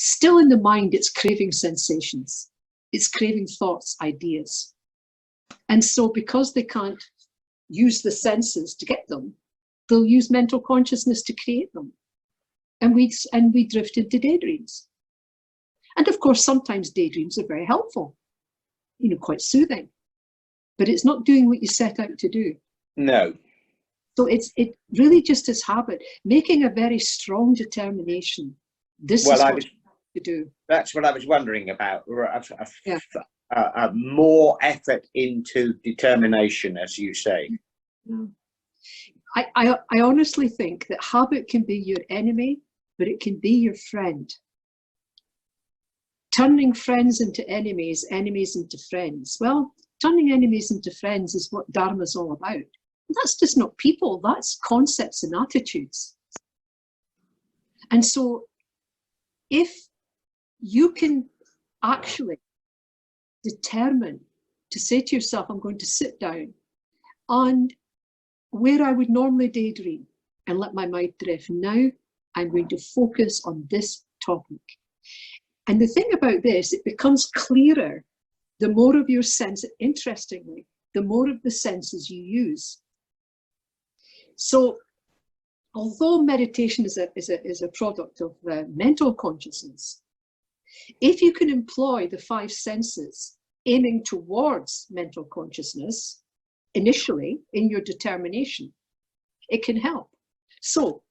Still in the mind, it's craving sensations. It's craving thoughts, ideas. And so because they can't use the senses to get them, they'll use mental consciousness to create them. And we drift into daydreams. And of course, sometimes daydreams are very helpful, you know, quite soothing. But it's not doing what you set out to do. No. So it really just is habit, making a very strong determination. This is what to do. That's what I was wondering about. Yeah. More effort into determination, as you say. Yeah. I honestly think that habit can be your enemy, but it can be your friend. Turning friends into enemies, enemies into friends. Well, turning enemies into friends is what Dharma is all about. That's just not people, that's concepts and attitudes. And so if you can actually determine to say to yourself, I'm going to sit down, and where I would normally daydream and let my mind drift, now I'm going to focus on this topic. And the thing about this, it becomes clearer the more of your sense, interestingly, the more of the senses you use. So although meditation is a product of mental consciousness, if you can employ the 5 senses aiming towards mental consciousness initially in your determination, it can help. So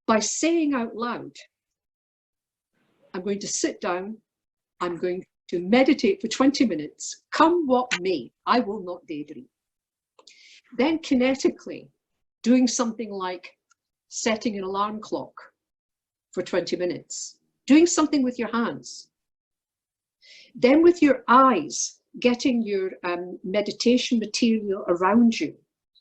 by saying out loud, I'm going to sit down, I'm going to meditate for 20 minutes, come what may, I will not daydream. Then kinetically, doing something like setting an alarm clock for 20 minutes, doing something with your hands. Then with your eyes, getting your meditation material around you,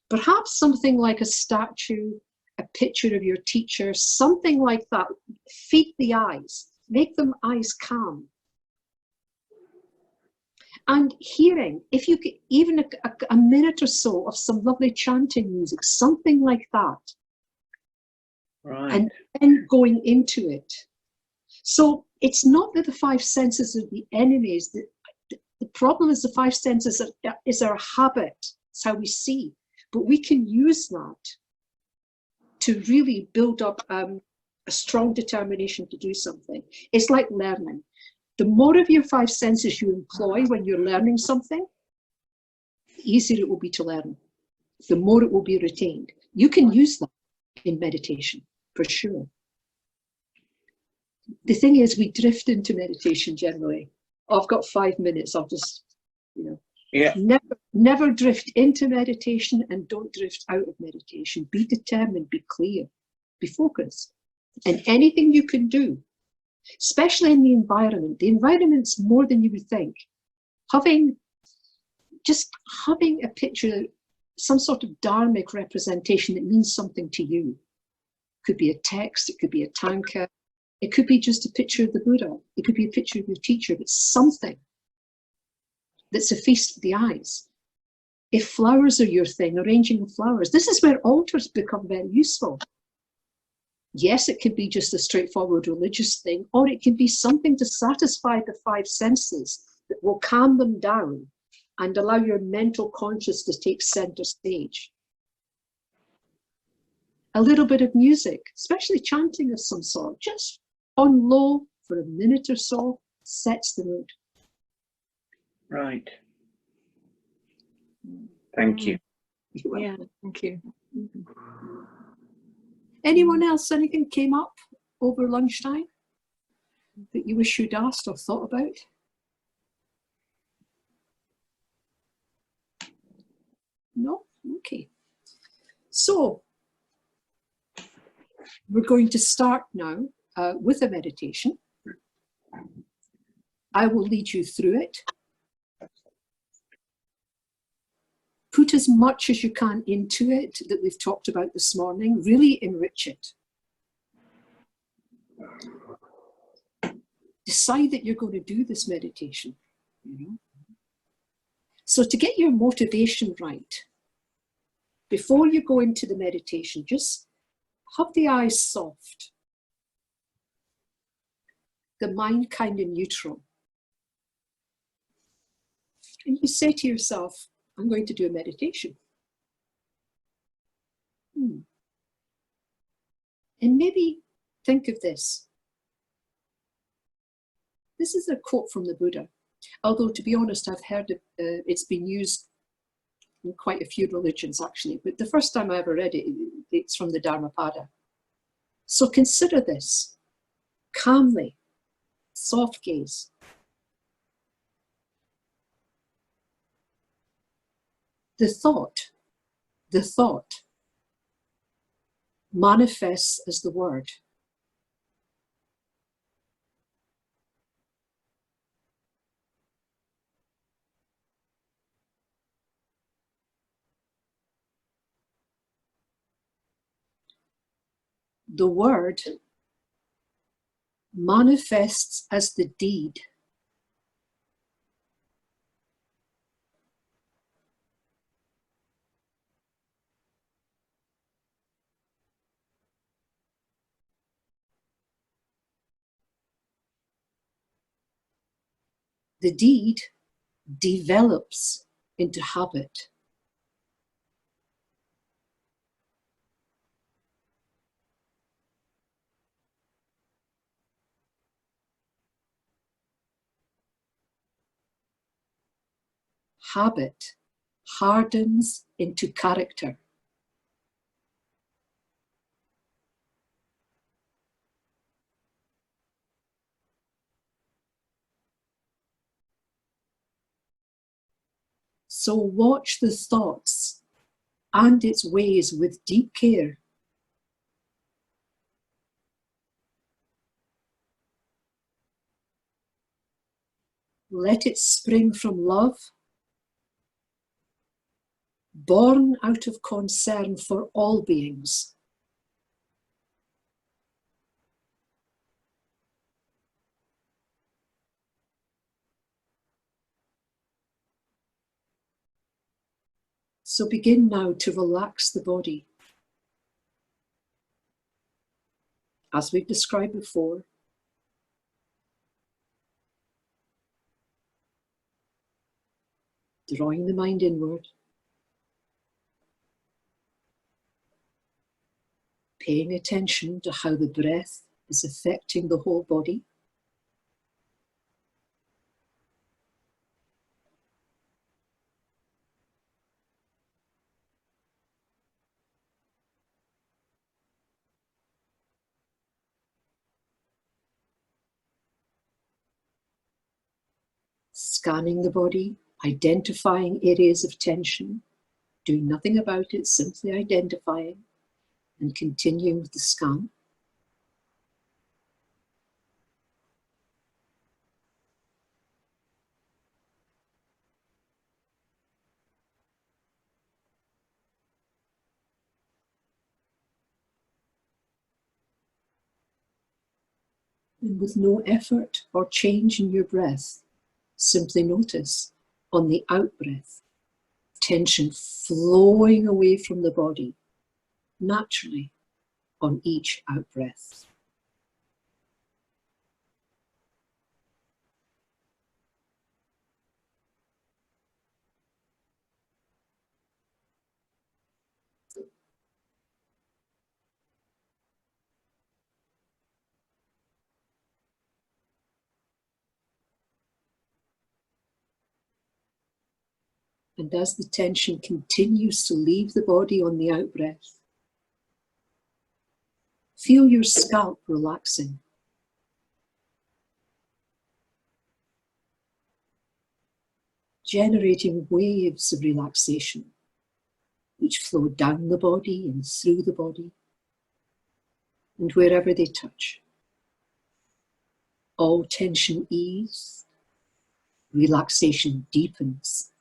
perhaps something like a statue, a picture of your teacher, something like that. Feed the eyes, make them eyes calm. And hearing, if you get even a minute or so of some lovely chanting music, something like that. Right. And then going into it. So it's not that the 5 senses are the enemies. The problem is the 5 senses is our habit. It's how we see. But we can use that to really build up a strong determination to do something. It's like learning. The more of your 5 senses you employ when you're learning something, the easier it will be to learn. The more it will be retained. You can use that in meditation, for sure. The thing is, we drift into meditation generally. Oh, I've got 5 minutes, I'll just, you know. Yeah. Never drift into meditation and don't drift out of meditation. Be determined, be clear, be focused. And anything you can do, especially in the environment's more than you would think. Having a picture, some sort of dharmic representation that means something to you. Could be a text, it could be a tanka, it could be just a picture of the Buddha, it could be a picture of your teacher, but something that's a feast for the eyes. If flowers are your thing, arranging flowers, this is where altars become very useful. Yes, it could be just a straightforward religious thing, or it can be something to satisfy the 5 senses that will calm them down and allow your mental consciousness to take center stage. A little bit of music, especially chanting of some sort, just on low for a minute or so, sets the mood. Right. Thank you. Yeah, thank you. Anyone else, anything came up over lunchtime that you wish you'd asked or thought about? No? Okay. So, we're going to start now with a meditation. I will lead you through it. Put as much as you can into it that we've talked about this morning. Really enrich it. Decide that you're going to do this meditation. So to get your motivation right, before you go into the meditation, just have the eyes soft. the mind kind of neutral. And you say to yourself, I'm going to do a meditation. And maybe think of this. This is a quote from the Buddha. Although, to be honest, I've heard it's been used in quite a few religions, actually. But the first time I ever read it, it's from the Dharmapada. So consider this. Calmly, soft gaze. The thought manifests as the word. The word manifests as the deed. The deed develops into habit. Habit hardens into character. So watch the thoughts and its ways with deep care. Let it spring from love, born out of concern for all beings. So begin now to relax the body. As we've described before, drawing the mind inward, paying attention to how the breath is affecting the whole body. Scanning the body, identifying areas of tension, doing nothing about it, simply identifying and continuing with the scan. And with no effort or change in your breath, simply notice on the out-breath, tension flowing away from the body naturally on each out-breath. And as the tension continues to leave the body on the out-breath, feel your scalp relaxing. Generating waves of relaxation, which flow down the body and through the body, and wherever they touch. All tension ease, relaxation deepens.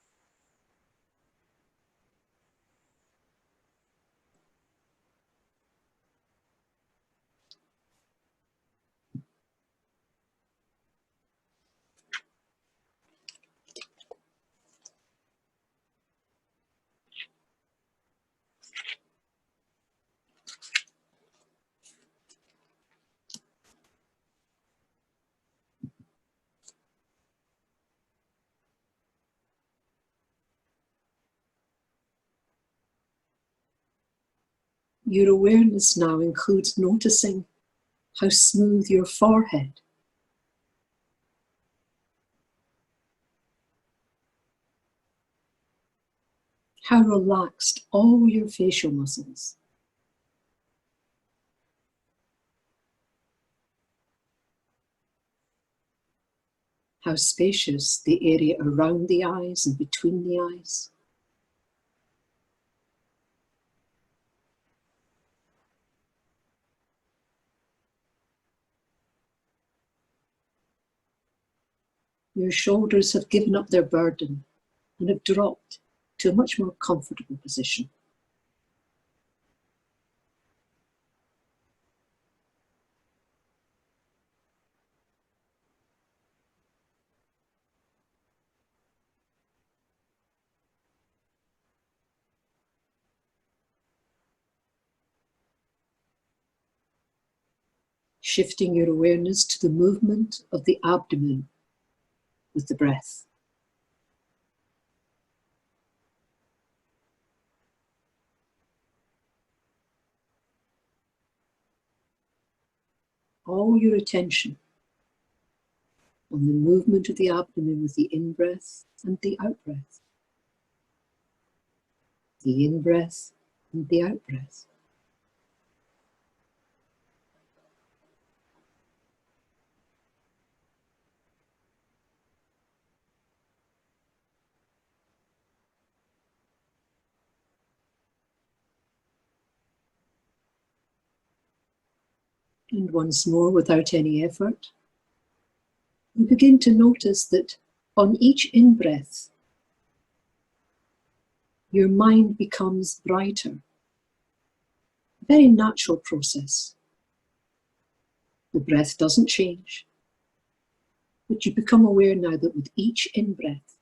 Your awareness now includes noticing how smooth your forehead, how relaxed all your facial muscles, how spacious the area around the eyes and between the eyes. Your shoulders have given up their burden and have dropped to a much more comfortable position. Shifting your awareness to the movement of the abdomen with the breath. All your attention on the movement of the abdomen with the in-breath and the out-breath. The in-breath and the out-breath. And once more, without any effort, you begin to notice that on each in-breath, your mind becomes brighter. A very natural process. The breath doesn't change, but you become aware now that with each in-breath,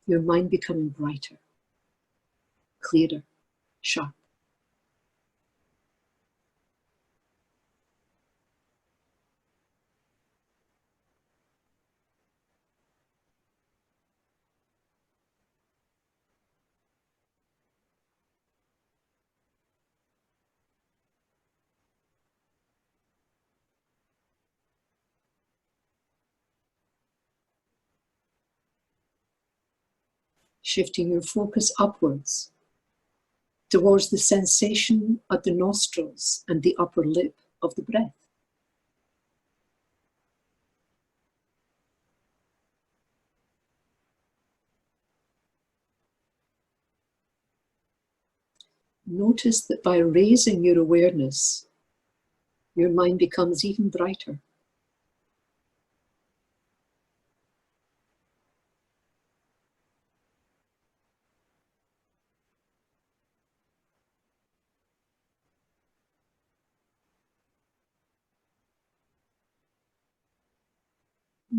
your mind becoming brighter, clearer, sharp. Shifting your focus upwards towards the sensation at the nostrils and the upper lip of the breath. Notice that by raising your awareness, your mind becomes even brighter.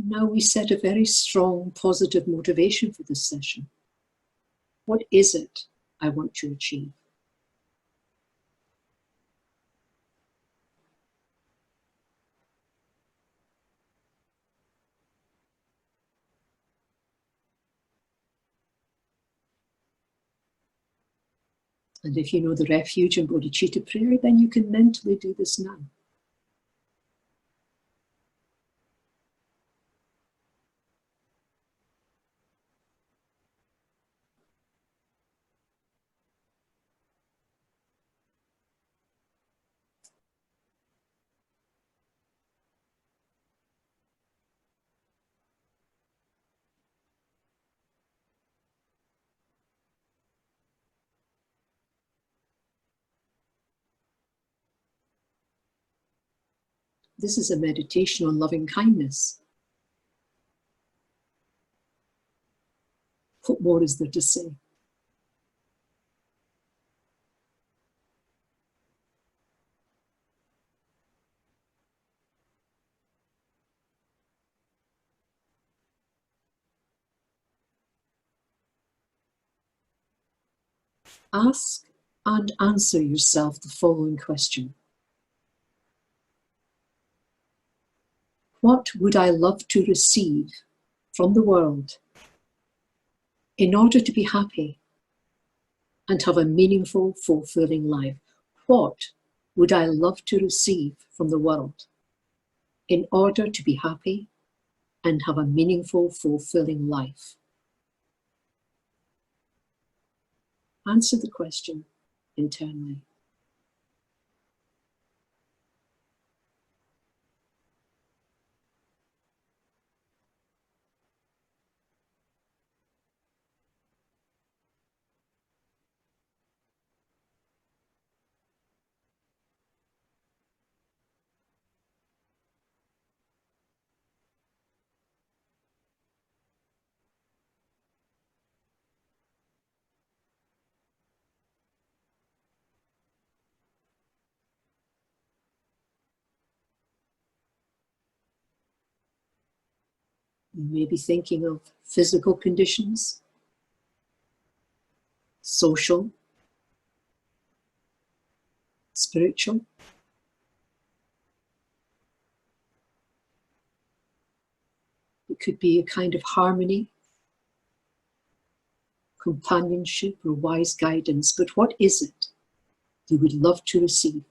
Now we set a very strong positive motivation for this session. What is it I want to achieve? And if you know the refuge and bodhicitta prayer, then you can mentally do this now. This is a meditation on loving kindness. What more is there to say? Ask and answer yourself the following question. What would I love to receive from the world in order to be happy and have a meaningful, fulfilling life? What would I love to receive from the world in order to be happy and have a meaningful, fulfilling life? Answer the question internally. You may be thinking of physical conditions, social, spiritual. It could be a kind of harmony, companionship, or wise guidance. But what is it you would love to receive?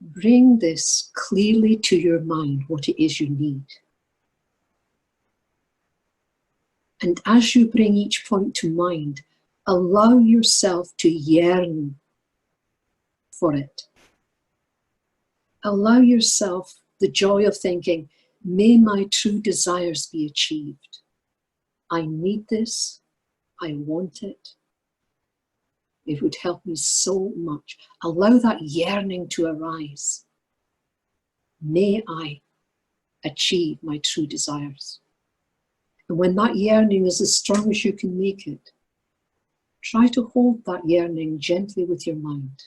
Bring this clearly to your mind, what it is you need. And as you bring each point to mind, allow yourself to yearn for it. Allow yourself the joy of thinking, may my true desires be achieved. I need this. I want it. It would help me so much. Allow that yearning to arise. May I achieve my true desires. And when that yearning is as strong as you can make it, try to hold that yearning gently with your mind.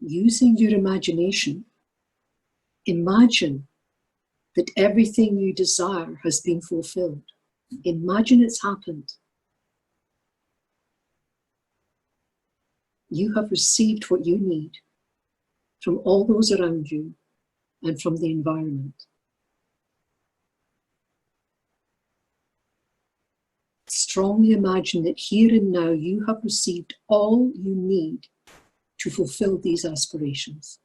Using your imagination, imagine that everything you desire has been fulfilled. Imagine it's happened. You have received what you need from all those around you and from the environment. Strongly imagine that here and now you have received all you need to fulfill these aspirations.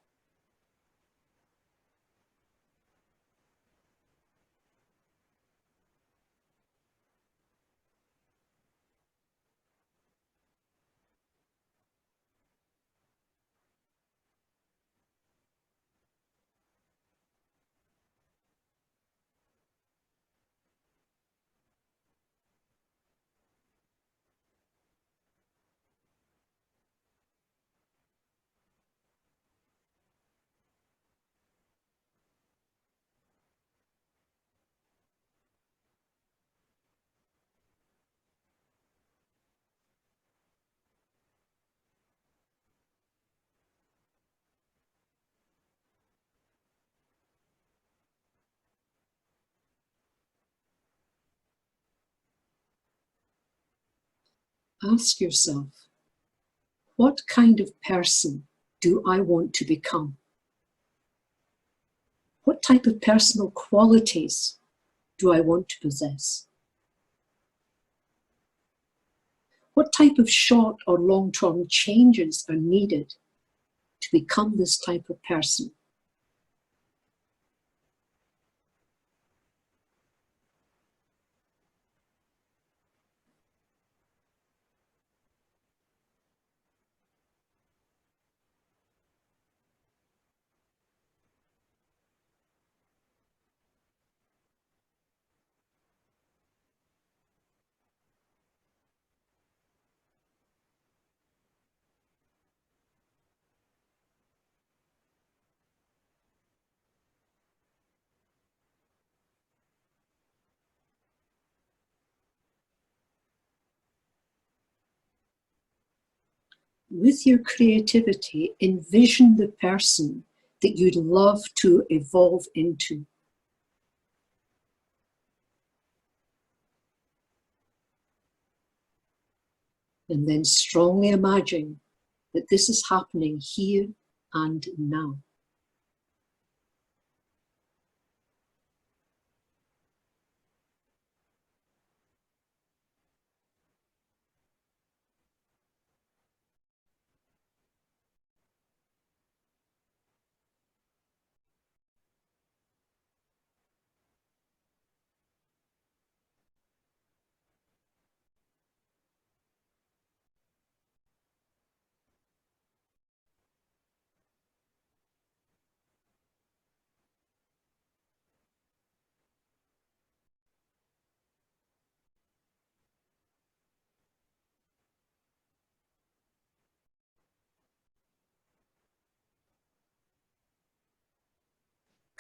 Ask yourself, what kind of person do I want to become? What type of personal qualities do I want to possess? What type of short or long-term changes are needed to become this type of person? With your creativity, envision the person that you'd love to evolve into. And then strongly imagine that this is happening here and now.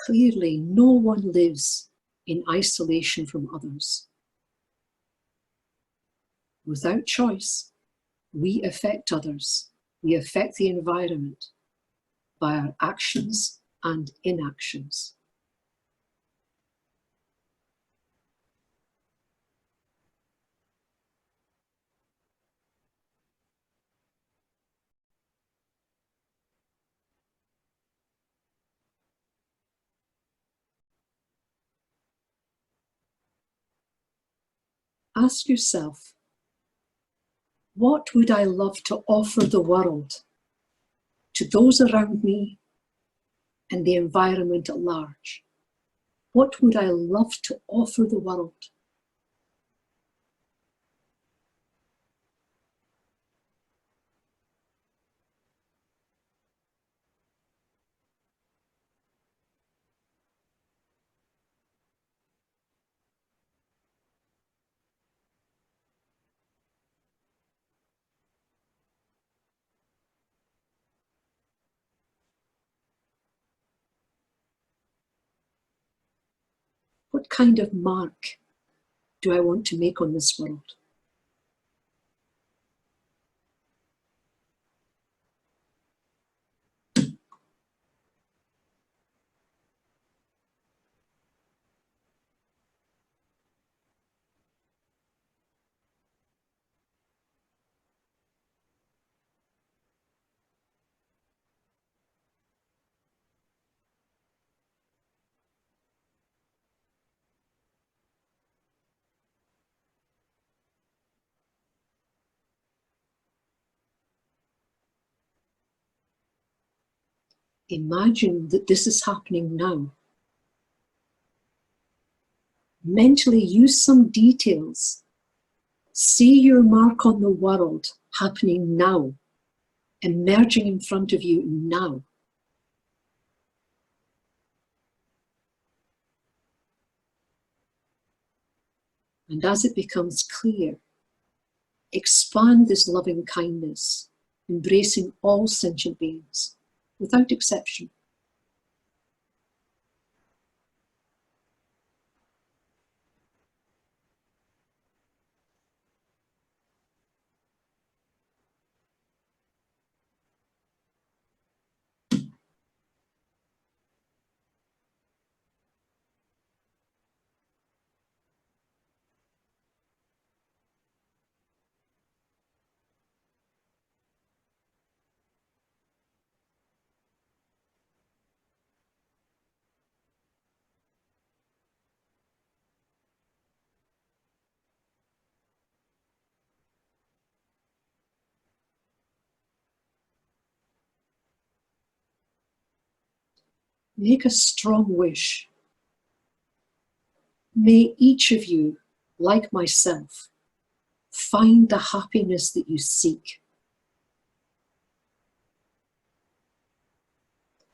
Clearly, no one lives in isolation from others. Without choice, we affect others. We affect the environment by our actions and inactions. Ask yourself, what would I love to offer the world, to those around me and the environment at large? What would I love to offer the world? What kind of mark do I want to make on this world? Imagine that this is happening now. Mentally use some details. See your mark on the world happening now, emerging in front of you now. And as it becomes clear, expand this loving kindness, embracing all sentient beings, without exception. Make a strong wish. May each of you, like myself, find the happiness that you seek.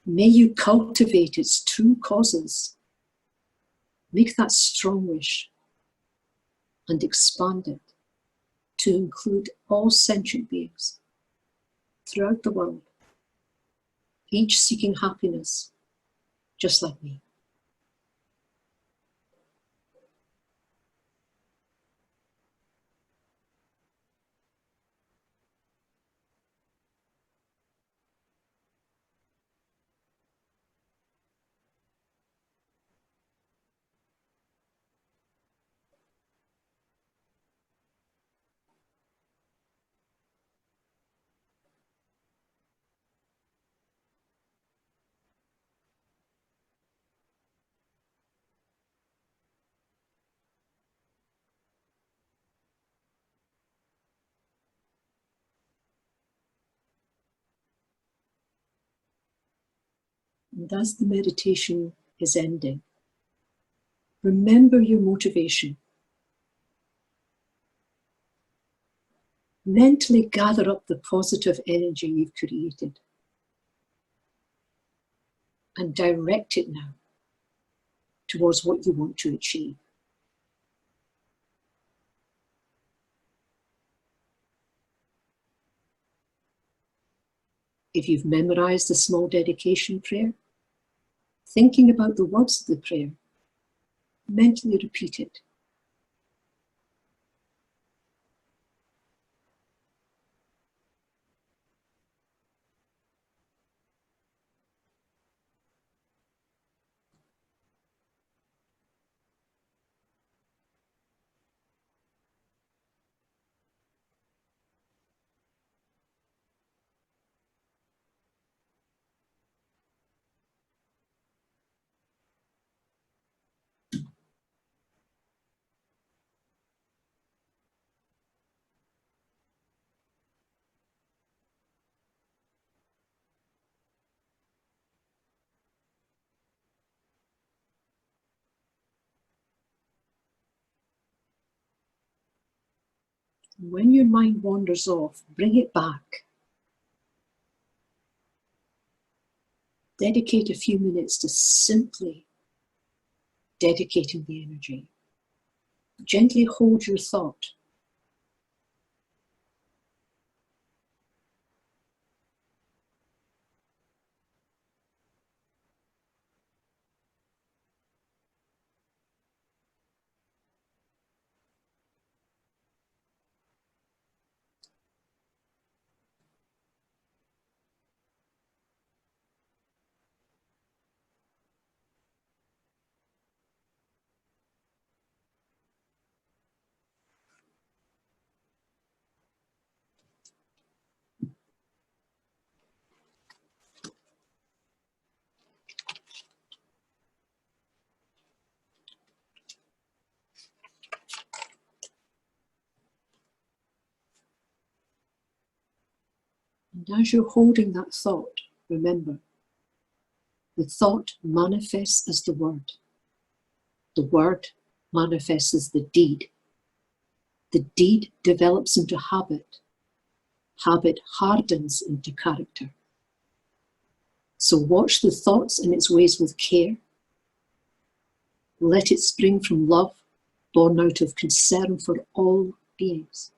May you cultivate its true causes. Make that strong wish and expand it to include all sentient beings throughout the world, each seeking happiness, just like me. And as the meditation is ending, remember your motivation. Mentally gather up the positive energy you've created and direct it now towards what you want to achieve. If you've memorized a small dedication prayer, thinking about the words of the prayer, mentally repeat it. When your mind wanders off, bring it back. Dedicate a few minutes to simply dedicating the energy. Gently hold your thought. And as you're holding that thought, remember, the thought manifests as the word. The word manifests as the deed. The deed develops into habit. Habit hardens into character. So watch the thoughts and its ways with care. Let it spring from love, born out of concern for all beings.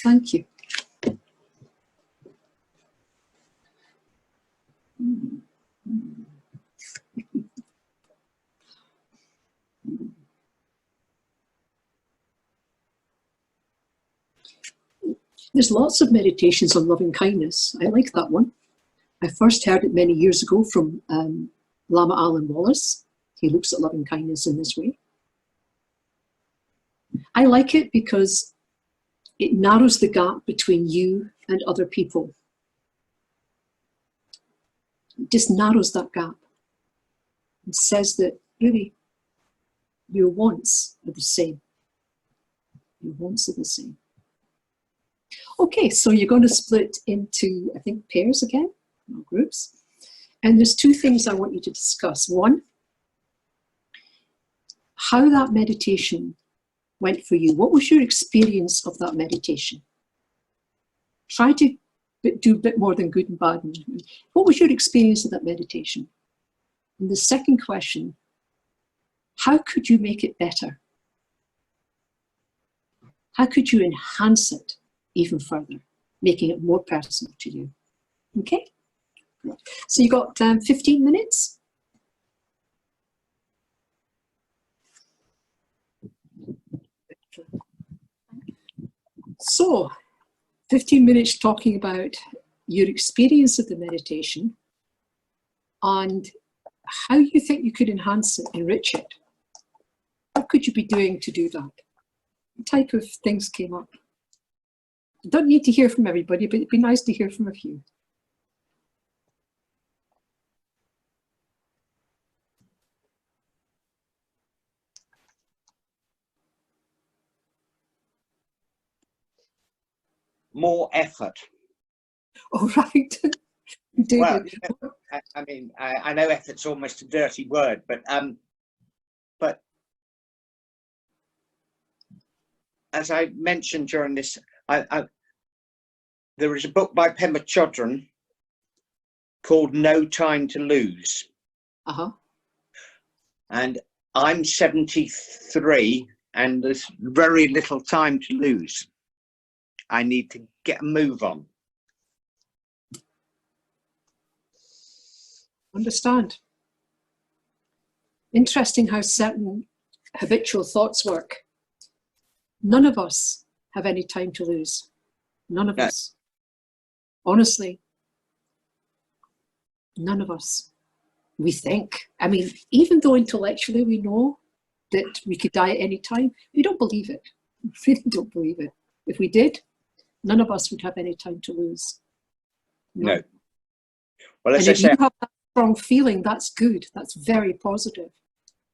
Thank you. There's lots of meditations on loving kindness. I like that one. I first heard it many years ago from Lama Alan Wallace. He looks at loving kindness in this way. I like it because it narrows the gap between you and other people. It just narrows that gap and says that really your wants are the same. Your wants are the same. Okay, so you're going to split into, I think, pairs again, or groups. And there's two things I want you to discuss. One, how that meditation went for you. What was your experience of that meditation? Try to do a bit more than good and bad. What was your experience of that meditation? And the second question, how could you make it better? How could you enhance it even further, making it more personal to you? Okay? So you got 15 minutes? So, 15 minutes talking about your experience of the meditation and how you think you could enhance it, enrich it. What could you be doing to do that? What type of things came up? You don't need to hear from everybody, but it'd be nice to hear from a few. more effort. Oh, right. David. Well, I mean, I know effort's almost a dirty word, but as I mentioned during this, there is a book by Pema Chodron called No Time to Lose. Uh-huh. And I'm 73 and there's very little time to lose. I need to get a move on. Understand. Interesting how certain habitual thoughts work. None of us have any time to lose. None of us. Honestly, none of us. We think. I mean, even though intellectually we know that we could die at any time, we don't believe it. We really don't believe it. If we did, none of us would have any time to lose. No. Well, as and I if say, you have that strong feeling, that's good. That's very positive.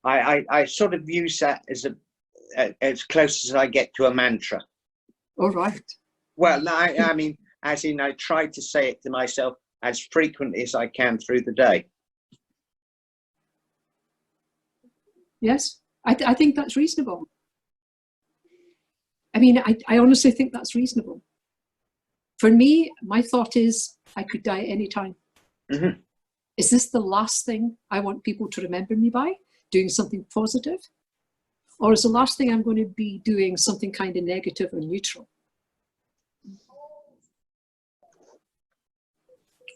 I sort of use that as close as I get to a mantra. All right. Well, no, I mean, as in I try to say it to myself as frequently as I can through the day. Yes, I think that's reasonable. I mean, I honestly think that's reasonable. For me, my thought is I could die at any time. Mm-hmm. Is this the last thing I want people to remember me by? Doing something positive? Or is the last thing I'm going to be doing something kind of negative or neutral?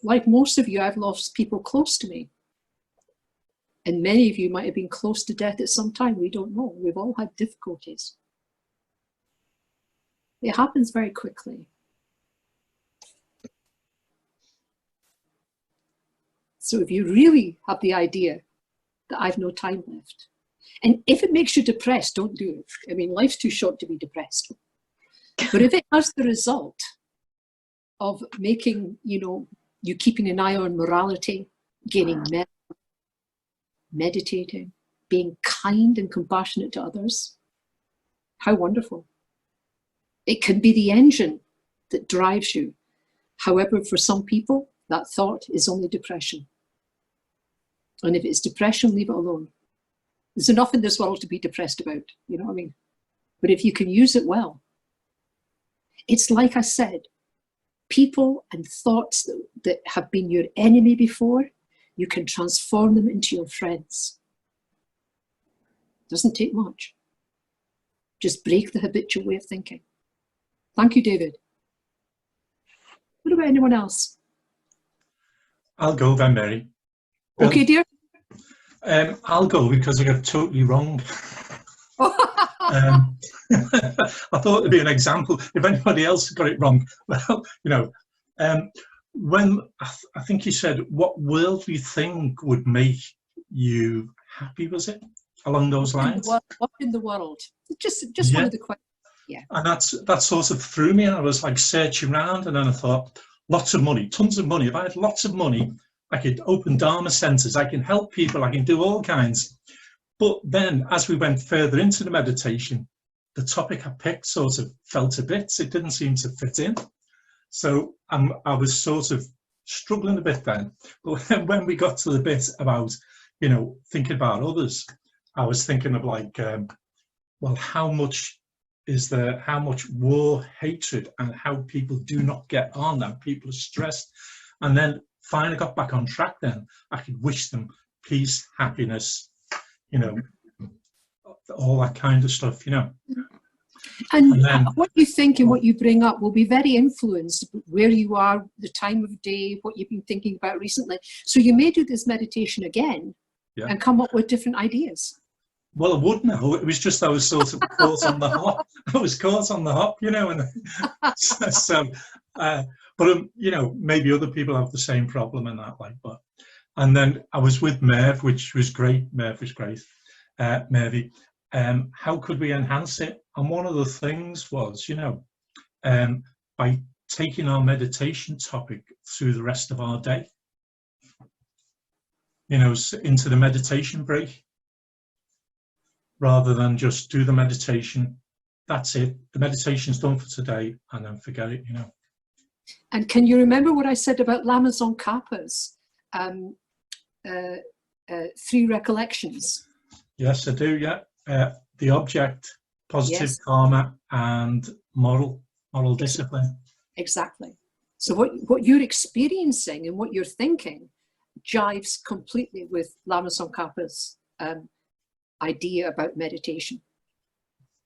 Like most of you, I've lost people close to me. And many of you might have been close to death at some time. We don't know. We've all had difficulties. It happens very quickly. So if you really have the idea that I've no time left, and if it makes you depressed, don't do it. I mean, life's too short to be depressed. But if it has the result of making, you keeping an eye on morality, gaining merit, meditating, being kind and compassionate to others, how wonderful. It can be the engine that drives you. However, for some people, that thought is only depression. And if it's depression, leave it alone. There's enough in this world to be depressed about, you know what I mean? But if you can use it well, it's like I said, people and thoughts that have been your enemy before, you can transform them into your friends. Doesn't take much. Just break the habitual way of thinking. Thank you, David. What about anyone else? I'll go, Ven Mary. Okay, dear. I'll go because I got it totally wrong. I thought it'd be an example. If anybody else got it wrong, well, when I think you said, what worldly thing would make you happy, was it? Along those lines? What in the world? Just one of the questions. Yeah. And that sort of threw me. I was like searching around, and then I thought, lots of money, tons of money. If I had lots of money, I could open Dharma centers, I can help people, I can do all kinds. But then as we went further into the meditation, the topic I picked sort of fell to bits. It didn't seem to fit in. So I was sort of struggling a bit then. But when we got to the bit about, thinking about others, I was thinking of like, well, how much war, hatred, and how people do not get on, and people are stressed. And then finally got back on track then. I could wish them peace, happiness, all that kind of stuff, And then, what you think and what you bring up will be very influenced where you are, the time of day, what you've been thinking about recently. So you may do this meditation again and come up with different ideas. Well, I would know. It was just I was sort of caught on the hop. I was caught on the hop, and so, but maybe other people have the same problem in that way. But and then I was with Merv, which was great. Merv was great. Mervy, how could we enhance it? And one of the things was, by taking our meditation topic through the rest of our day, into the meditation break, rather than just do the meditation, that's it. The meditation's done for today, and then forget it, you know. And can you remember what I said about Lama Zopa's 3 recollections? Yes, I do, yeah. The object, positive Yes. karma, and moral discipline. Exactly. So what you're experiencing and what you're thinking jives completely with Lama Zopa's idea about meditation.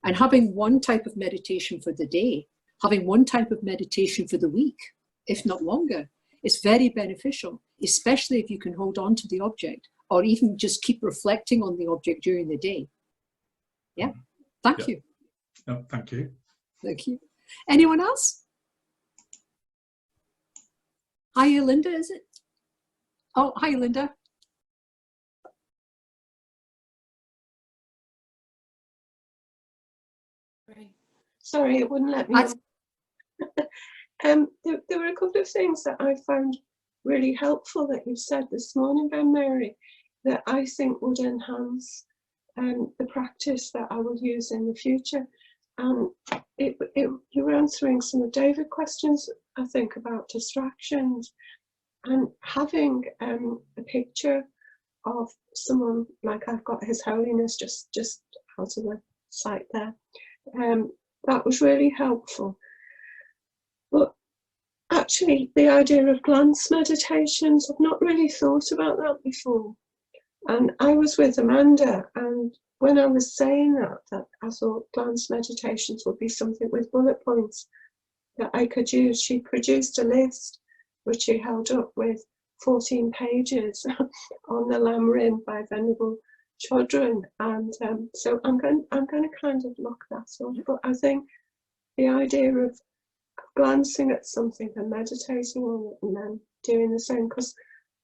And having one type of meditation for the day, having one type of meditation for the week, if not longer, is very beneficial, especially if you can hold on to the object or even just keep reflecting on the object during the day. Yeah. Thank you. No, thank you. Thank you. Anyone else? Hi, Linda, is it? Oh, hi, Linda. Sorry, it wouldn't let me. There were a couple of things that I found really helpful that you said this morning, Ven Mary, that I think would enhance the practice that I will use in the future. You were answering some of David's questions, I think, about distractions, and having a picture of someone, like I've got His Holiness just out of the sight there. That was really helpful. But actually, the idea of glance meditations, I've not really thought about that before. And I was with Amanda, and when I was saying that I thought glance meditations would be something with bullet points that I could use. She produced a list which she held up with 14 pages on the Lam Rim by Venerable Chodron, and so I'm going to kind of look that up. But I think the idea of glancing at something and meditating on it and then doing the same, because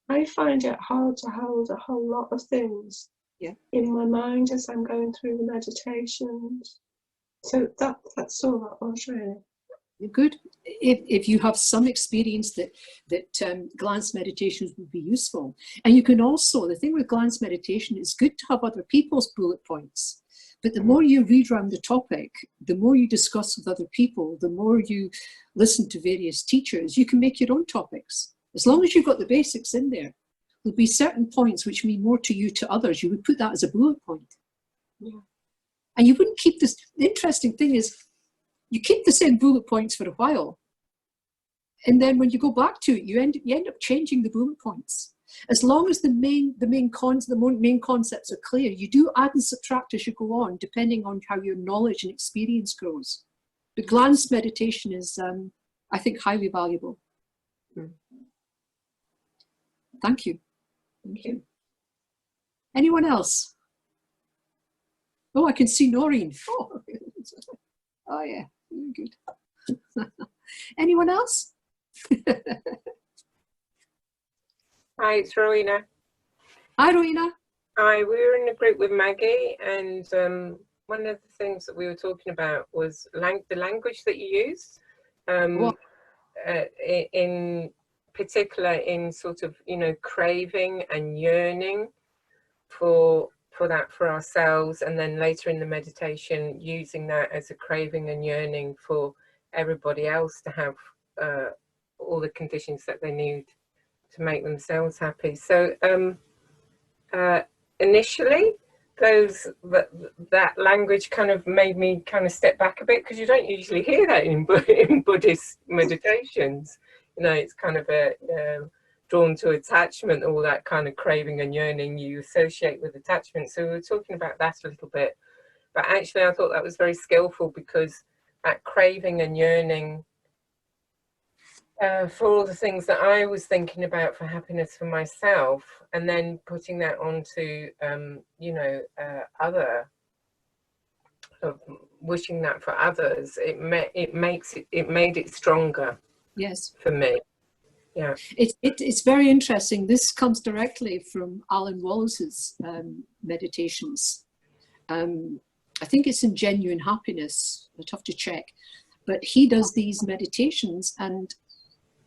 I find it hard to hold a whole lot of things in my mind as I'm going through the meditations. So that's all that was really. Good. If you have some experience that glance meditations would be useful. And you can also, the thing with glance meditation, it's good to have other people's bullet points. But the more you read around the topic, the more you discuss with other people, the more you listen to various teachers, you can make your own topics. As long as you've got the basics in there, there'll be certain points which mean more to you, to others. You would put that as a bullet point. Yeah. And you wouldn't keep this. The interesting thing is, you keep the same bullet points for a while, and then when you go back to it, you end up changing the bullet points. As long as the main concepts are clear, you do add and subtract as you go on, depending on how your knowledge and experience grows. But glance meditation is, I think, highly valuable. Thank you. Thank you. Anyone else? Oh, I can see Noreen. Oh yeah, good. Anyone else? Hi, it's Rowena. Hi, Rowena. Hi, we were in a group with Maggie, and one of the things that we were talking about was the language that you use, in particular in sort of, craving and yearning for that for ourselves, and then later in the meditation using that as a craving and yearning for everybody else to have all the conditions that they need to make themselves happy. So initially that language kind of made me kind of step back a bit, because you don't usually hear that in Buddhist meditations. It's kind of a drawn to attachment, all that kind of craving and yearning you associate with attachment. So we were talking about that a little bit, but actually I thought that was very skillful, because that craving and yearning for all the things that I was thinking about for happiness for myself, and then putting that onto wishing that for others, it made it stronger. Yes, for me. Yeah, it's very interesting. This comes directly from Alan Wallace's meditations. I think it's in Genuine Happiness. I'd have to check, but he does these meditations, and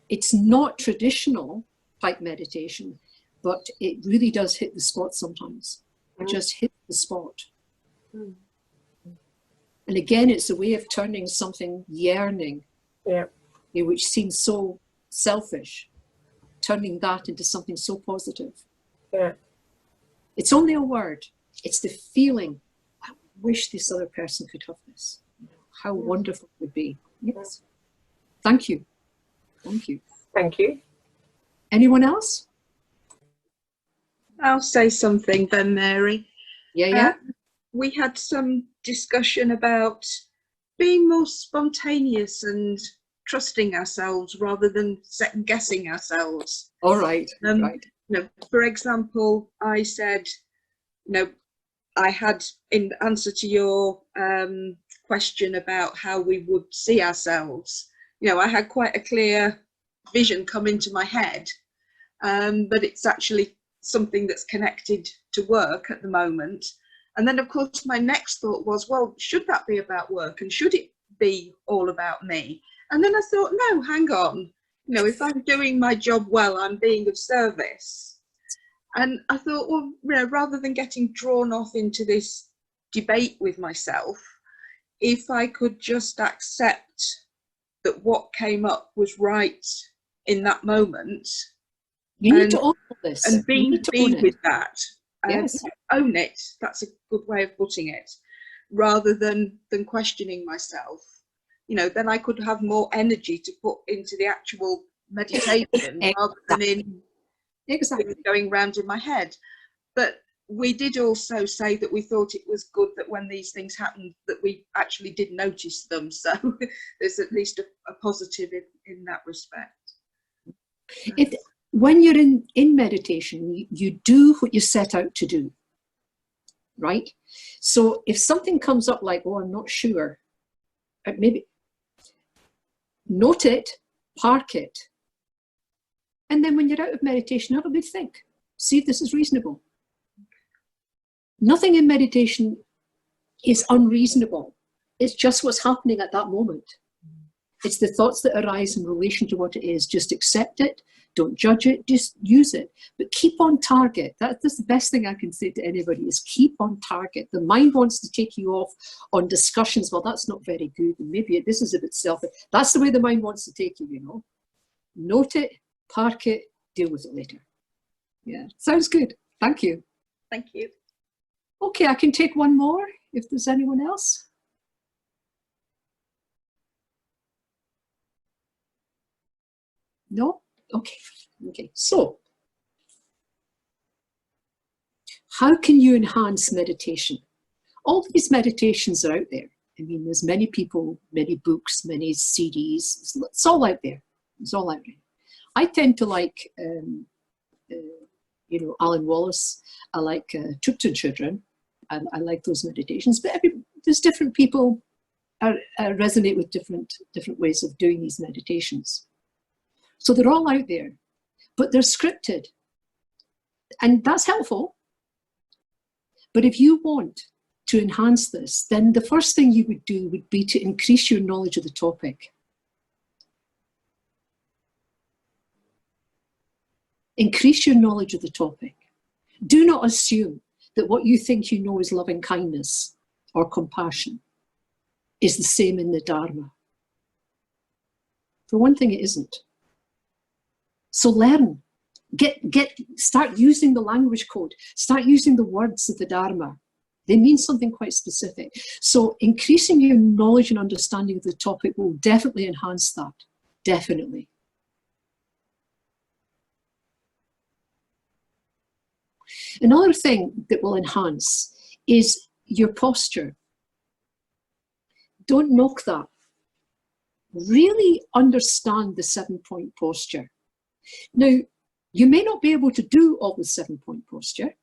it's not traditional type meditation, but it really does hit the spot sometimes. It just hits the spot. And again, it's a way of turning something yearning, Yeah. which seems so selfish, turning that into something so positive. Yeah. It's only a word. It's the feeling. I wish this other person could have this. How wonderful it would be. Yes. Thank you. Thank you. Thank you. Anyone else? I'll say something, Ven Mary. Yeah. We had some discussion about being more spontaneous and trusting ourselves rather than second guessing ourselves. All right. Right. You know, for example, I said, you know, I had, in answer to your question about how we would see ourselves, you know, I had quite a clear vision come into my head, but it's actually something that's connected to work at the moment. And then, of course, my next thought was, well, should that be about work, and should it be all about me? And then I thought, no, hang on, you know, if I'm doing my job well, I'm being of service. And I thought, well, you know, rather than getting drawn off into this debate with myself, if I could just accept that what came up was right in that moment, You need to own this. and be with that, Yes. own it. That's a good way of putting it, rather than questioning myself. You know, then I could have more energy to put into the actual meditation rather than in going round in my head. But we did also say that we thought it was good that when these things happened, that we actually did notice them. So there's at least a positive in that respect. When you're in meditation, you do what you set out to do, right? So if something comes up like, oh, I'm not sure, maybe note it, park it, and then when you're out of meditation, have a good think. See if this is reasonable. Nothing in meditation is unreasonable. It's just what's happening at that moment. It's the thoughts that arise in relation to what it is. Just accept it. Don't judge it. Just use it. But keep on target. That's the best thing I can say to anybody is keep on target. The mind wants to take you off on discussions. Well, that's not very good. And maybe this is a bit selfish. That's the way the mind wants to take you, you know. Note it, park it, deal with it later. Yeah, sounds good. Thank you. Thank you. Okay, I can take one more if there's anyone else. No? Okay. So, how can you enhance meditation? All these meditations are out there. I mean, there's many people, many books, many CDs. It's all out there. It's all out there. I tend to like, you know, Alan Wallace. I like Thupten Children. I like those meditations. But there's different people resonate with different ways of doing these meditations. So they're all out there, but they're scripted. And that's helpful. But if you want to enhance this, then the first thing you would do would be to increase your knowledge of the topic. Increase your knowledge of the topic. Do not assume that what you think you know is loving kindness or compassion is the same in the Dharma. For one thing, it isn't. So learn, start using the language code, start using the words of the Dharma. They mean something quite specific. So increasing your knowledge and understanding of the topic will definitely enhance that, definitely. Another thing that will enhance is your posture. Don't knock that. Really understand the 7-point posture. Now, you may not be able to do all the 7-point posture,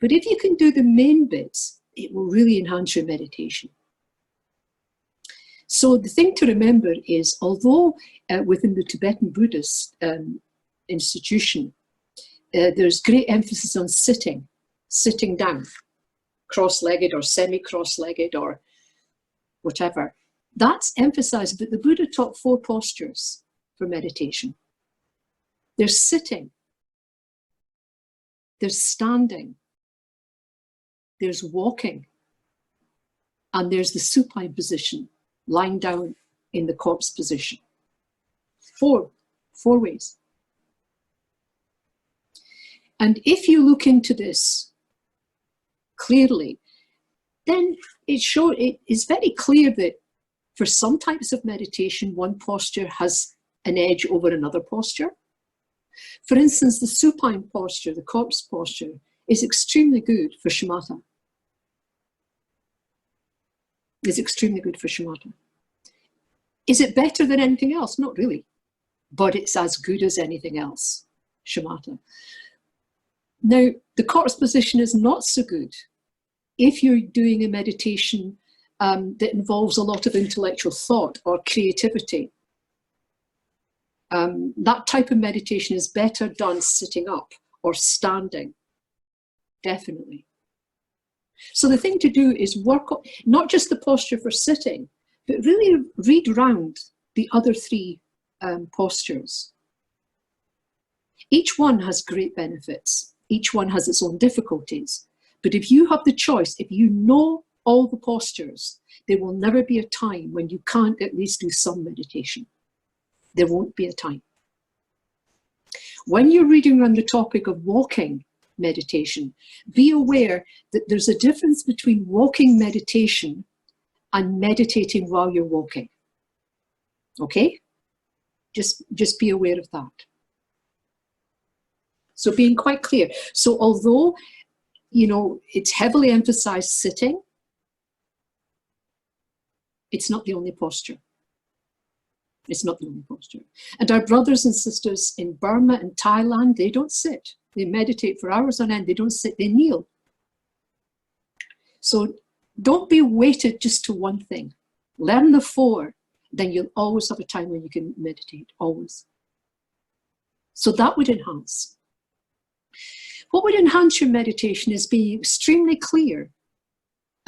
but if you can do the main bits, it will really enhance your meditation. So the thing to remember is, although within the Tibetan Buddhist institution, there's great emphasis on sitting down, cross-legged or semi-cross-legged or whatever. That's emphasized, but the Buddha taught 4 postures for meditation. There's sitting, there's standing, there's walking, and there's the supine position, lying down in the corpse position. Four ways. And if you look into this clearly, then it is very clear that for some types of meditation, one posture has an edge over another posture. For instance, the supine posture, the corpse posture, is extremely good for shamatha. Is extremely good for shamatha. Is it better than anything else? Not really, but it's as good as anything else, shamatha. Now, the corpse position is not so good if you're doing a meditation that involves a lot of intellectual thought or creativity. That type of meditation is better done sitting up or standing, definitely. So the thing to do is work on not just the posture for sitting, but really read round the other three postures. Each one has great benefits. Each one has its own difficulties. But if you have the choice, if you know all the postures, there will never be a time when you can't at least do some meditation. There won't be a time. When you're reading on the topic of walking meditation, be aware that there's a difference between walking meditation and meditating while you're walking. Okay? Just be aware of that. So being quite clear. So although, you know, it's heavily emphasized sitting, it's not the only posture. It's not the only posture. And our brothers and sisters in Burma and Thailand, they don't sit. They meditate for hours on end. They don't sit, they kneel. So don't be weighted just to one thing. Learn the four, then you'll always have a time when you can meditate, always. So that would enhance. What would enhance your meditation is being extremely clear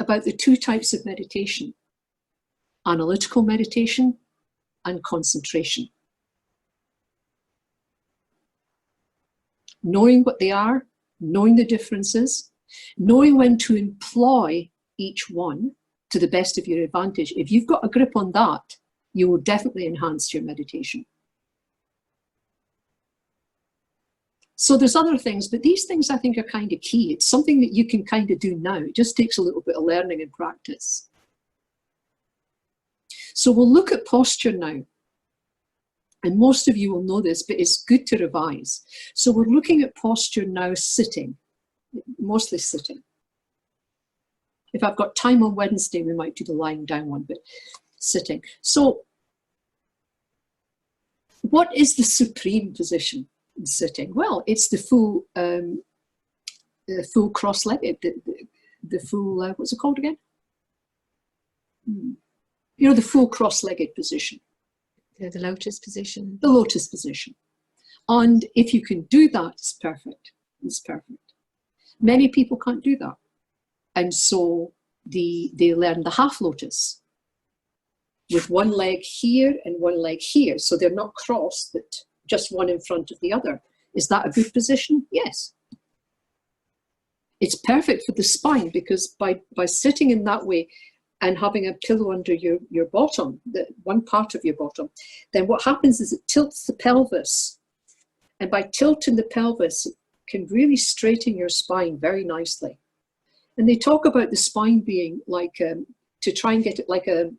about the two types of meditation: analytical meditation and concentration. Knowing what they are, knowing the differences, knowing when to employ each one to the best of your advantage. If you've got a grip on that, you will definitely enhance your meditation. So there's other things, but these things I think are kind of key. It's something that you can kind of do now. It just takes a little bit of learning and practice. So we'll look at posture now. And most of you will know this, but it's good to revise. So we're looking at posture now sitting, mostly sitting. If I've got time on Wednesday, we might do the lying down one, but sitting. So what is the supreme position in sitting? Well, it's the full cross-legged, the full, what's it called again? You know, the full cross-legged position. The lotus position. The lotus position. And if you can do that, it's perfect. It's perfect. Many people can't do that. And so they learn the half lotus with one leg here and one leg here. So they're not crossed, but just one in front of the other. Is that a good position? Yes. It's perfect for the spine, because by sitting in that way and having a pillow under your bottom, the one part of your bottom, then what happens is it tilts the pelvis. And by tilting the pelvis, it can really straighten your spine very nicely. And they talk about the spine being like, to try and get it like a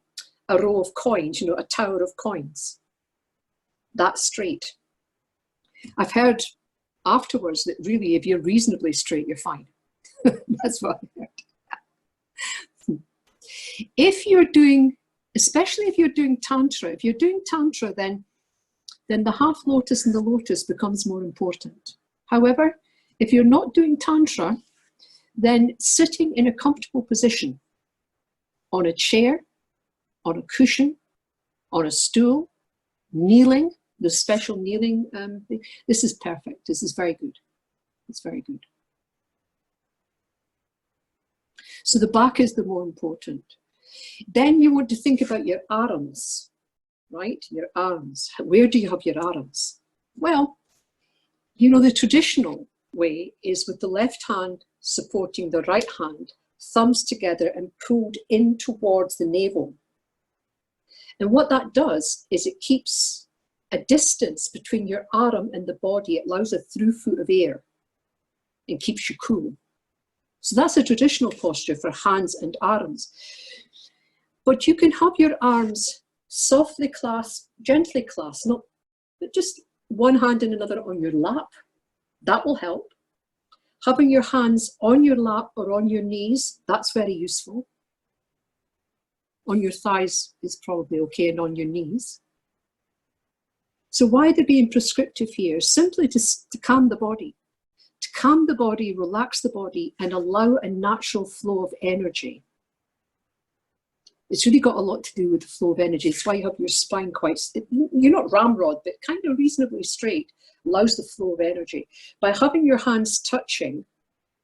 row of coins, you know, a tower of coins. That straight. I've heard afterwards that really, if you're reasonably straight, you're fine. That's what I heard. If you're doing, especially if you're doing Tantra, then the half lotus and the lotus becomes more important. However, if you're not doing Tantra, then sitting in a comfortable position, on a chair, on a cushion, on a stool, kneeling, the special kneeling thing, this is perfect. This is very good. It's very good. So the back is the more important. Then you want to think about your arms, right? Your arms. Where do you have your arms? Well, you know, the traditional way is with the left hand supporting the right hand thumbs together and pulled in towards the navel. And what that does is it keeps a distance between your arm and the body. It allows a throughflow of air and keeps you cool. So that's a traditional posture for hands and arms. But you can have your arms softly clasped, gently clasped, not but just one hand and another on your lap. That will help. Having your hands on your lap or on your knees, that's very useful. On your thighs is probably okay, and on your knees. So why they're being prescriptive here? Simply to calm the body. To calm the body, relax the body, and allow a natural flow of energy. It's really got a lot to do with the flow of energy. It's why you have your spine quite, you're not ramrod, but kind of reasonably straight, allows the flow of energy. By having your hands touching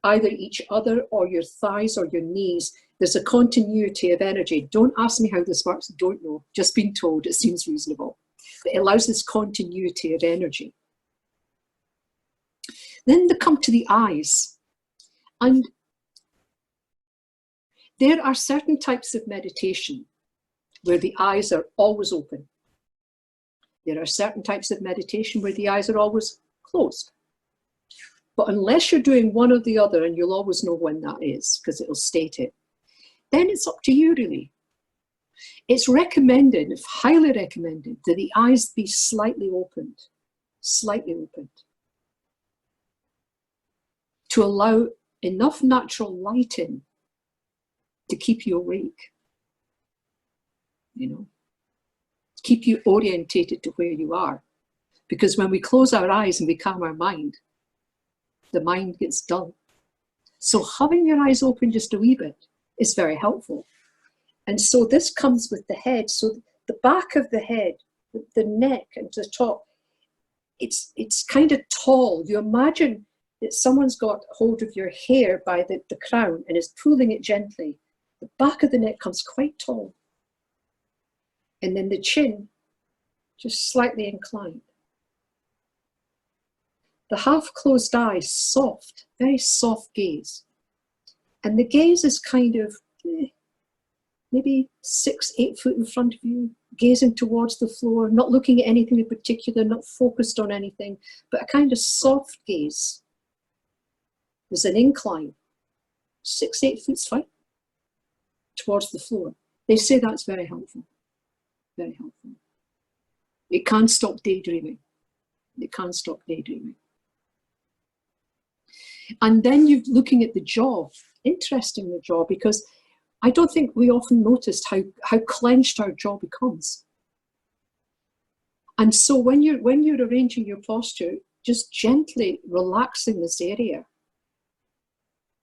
either each other or your thighs or your knees, there's a continuity of energy. Don't ask me how this works, don't know. Just been told, it seems reasonable. But it allows this continuity of energy. Then they come to the eyes. And there are certain types of meditation where the eyes are always open. There are certain types of meditation where the eyes are always closed. But unless you're doing one or the other, and you'll always know when that is, because it'll state it, then it's up to you really. It's recommended, highly recommended, that the eyes be slightly opened, to allow enough natural light in to keep you awake, keep you orientated to where you are. Because when we close our eyes and we calm our mind, the mind gets dull. So having your eyes open just a wee bit is very helpful. And so this comes with the head. So the back of the head, the neck and the top, it's kind of tall. You imagine that someone's got hold of your hair by the crown and is pulling it gently. The back of the neck comes quite tall. And then the chin just slightly inclined. The half-closed eyes, soft, very soft gaze. And the gaze is kind of maybe 6-8 foot in front of you, gazing towards the floor, not looking at anything in particular, not focused on anything, but a kind of soft gaze. There's an incline, 6-8 foot's fine, towards the floor. They say that's very helpful, very helpful. It can stop daydreaming. It can stop daydreaming. And then you're looking at the jaw. Interesting, the jaw, because I don't think we often noticed how clenched our jaw becomes. And so when you're arranging your posture, just gently relaxing this area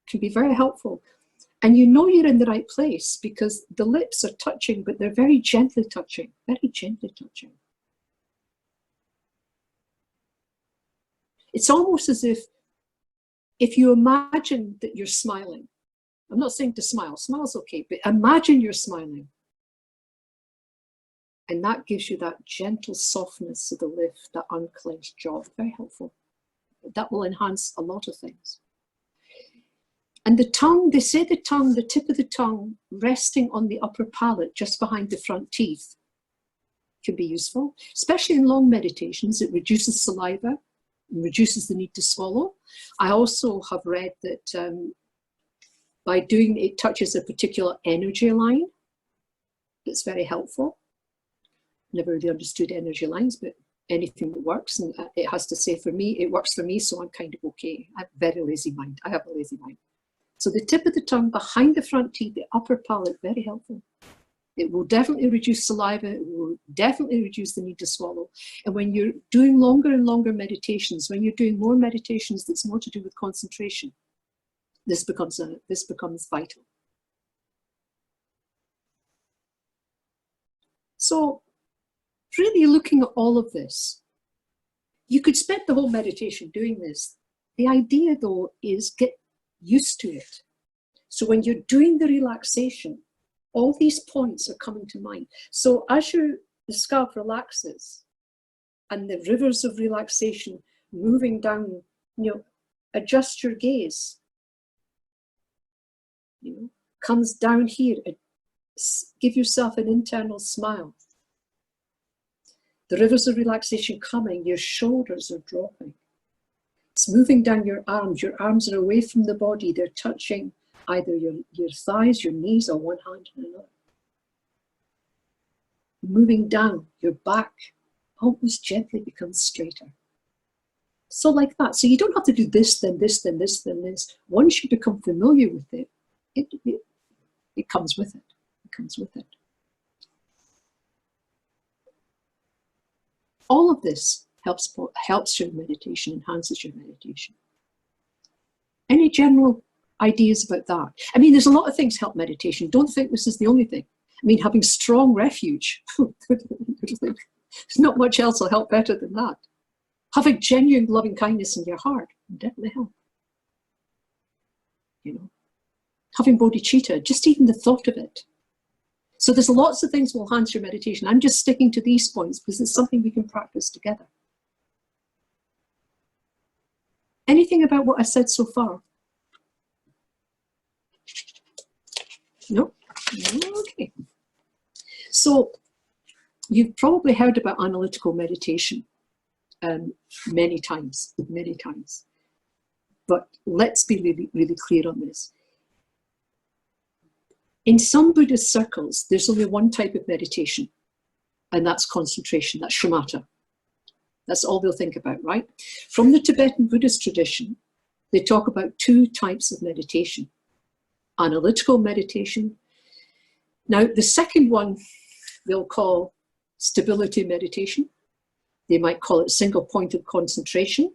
can be very helpful. And you know you're in the right place because the lips are touching, but they're very gently touching, very gently touching. It's almost as if you imagine that you're smiling. I'm not saying to smile, smile's okay, but imagine you're smiling. And that gives you that gentle softness of the lift, that unclenched jaw, very helpful. That will enhance a lot of things. And the tongue, they say the tongue, the tip of the tongue resting on the upper palate just behind the front teeth can be useful, especially in long meditations. It reduces saliva, and reduces the need to swallow. I also have read that by doing it touches a particular energy line. That's very helpful. Never really understood energy lines, but anything that works, and it has to say for me, it works for me, so I'm kind of okay. I have a very lazy mind. I have a lazy mind. So the tip of the tongue behind the front teeth, the upper palate, very helpful. It will definitely reduce saliva. It will definitely reduce the need to swallow. And when you're doing longer and longer meditations, when you're doing more meditations that's more to do with concentration, this becomes vital. So really looking at all of this, you could spend the whole meditation doing this. The idea though is get used to it. So when you're doing the relaxation, all these points are coming to mind. So as the scalp relaxes and the rivers of relaxation moving down, adjust your gaze. you know, comes down here. Give yourself an internal smile. The rivers of relaxation coming, your shoulders are dropping. It's moving down your arms. Your arms are away from the body. They're touching either your thighs, your knees, or one hand and another. Moving down, your back almost gently becomes straighter. So like that. So you don't have to do this, then this, then this, then this. Once you become familiar with it, it comes with it. It comes with it. All of this helps your meditation, enhances your meditation. Any general ideas about that? I mean, there's a lot of things help meditation. Don't think this is the only thing. I mean, having strong refuge, there's not much else will help better than that. Having genuine loving kindness in your heart will definitely help. You know, having bodhicitta, just even the thought of it. So there's lots of things that will enhance your meditation. I'm just sticking to these points because it's something we can practice together. Anything about what I said so far? No? Okay. So you've probably heard about analytical meditation many times. But let's be really, really clear on this. In some Buddhist circles, there's only one type of meditation, and that's concentration, that's shamatha. That's all they'll think about, right? From the Tibetan Buddhist tradition, they talk about two types of meditation. Analytical meditation. Now, the second one they'll call stability meditation. They might call it single point of concentration.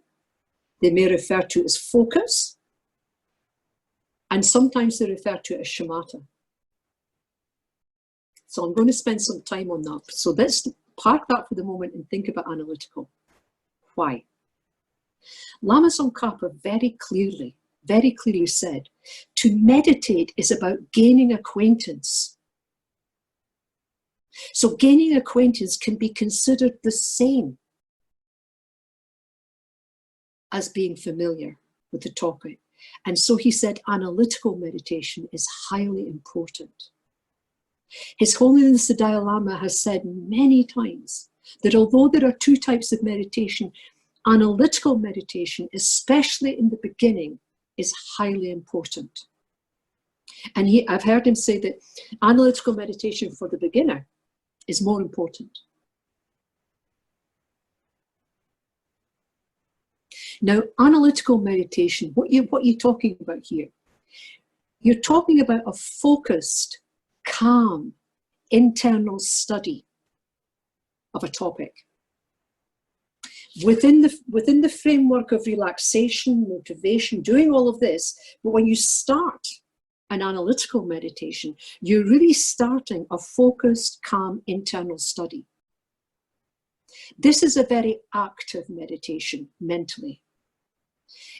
They may refer to it as focus. And sometimes they refer to it as shamatha. So I'm going to spend some time on that. So let's park that for the moment and think about analytical. Why? Lama Zopa very clearly said, to meditate is about gaining acquaintance. So gaining acquaintance can be considered the same as being familiar with the topic. And so he said analytical meditation is highly important. His Holiness the Dalai Lama has said many times that although there are two types of meditation, analytical meditation, especially in the beginning, is highly important. And I've heard him say that analytical meditation for the beginner is more important. Now, analytical meditation, what are you talking about here? You're talking about a focused, calm, internal study of a topic. Within the framework of relaxation, motivation, doing all of this, but when you start an analytical meditation, you're really starting a focused, calm, internal study. This is a very active meditation mentally.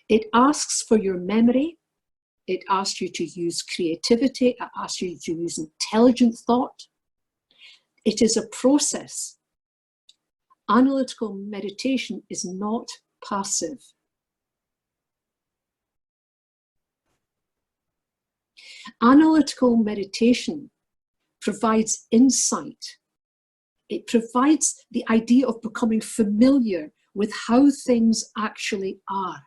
It asks for your memory. It asks you to use creativity. It asks you to use intelligent thought. It is a process. Analytical meditation is not passive. Analytical meditation provides insight. It provides the idea of becoming familiar with how things actually are.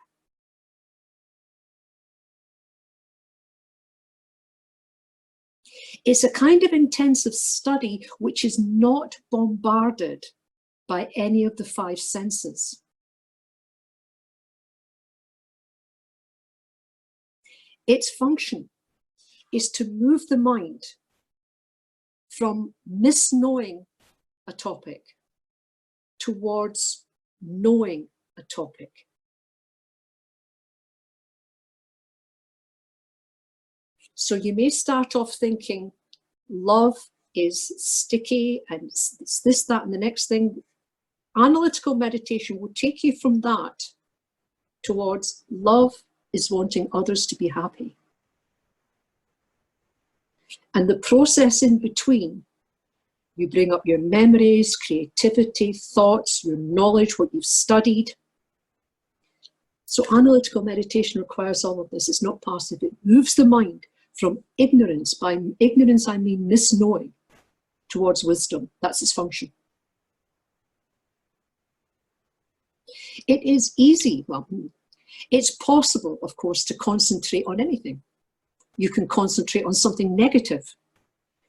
It's a kind of intensive study which is not bombarded by any of the five senses. Its function is to move the mind from misknowing a topic towards knowing a topic. So you may start off thinking love is sticky and it's this, that, and the next thing. Analytical meditation will take you from that towards love is wanting others to be happy. And the process in between, you bring up your memories, creativity, thoughts, your knowledge, what you've studied. So analytical meditation requires all of this. It's not passive. It moves the mind from ignorance. By ignorance, I mean misknowing, towards wisdom. That's its function. It is easy, well, it's possible, of course, to concentrate on anything. You can concentrate on something negative.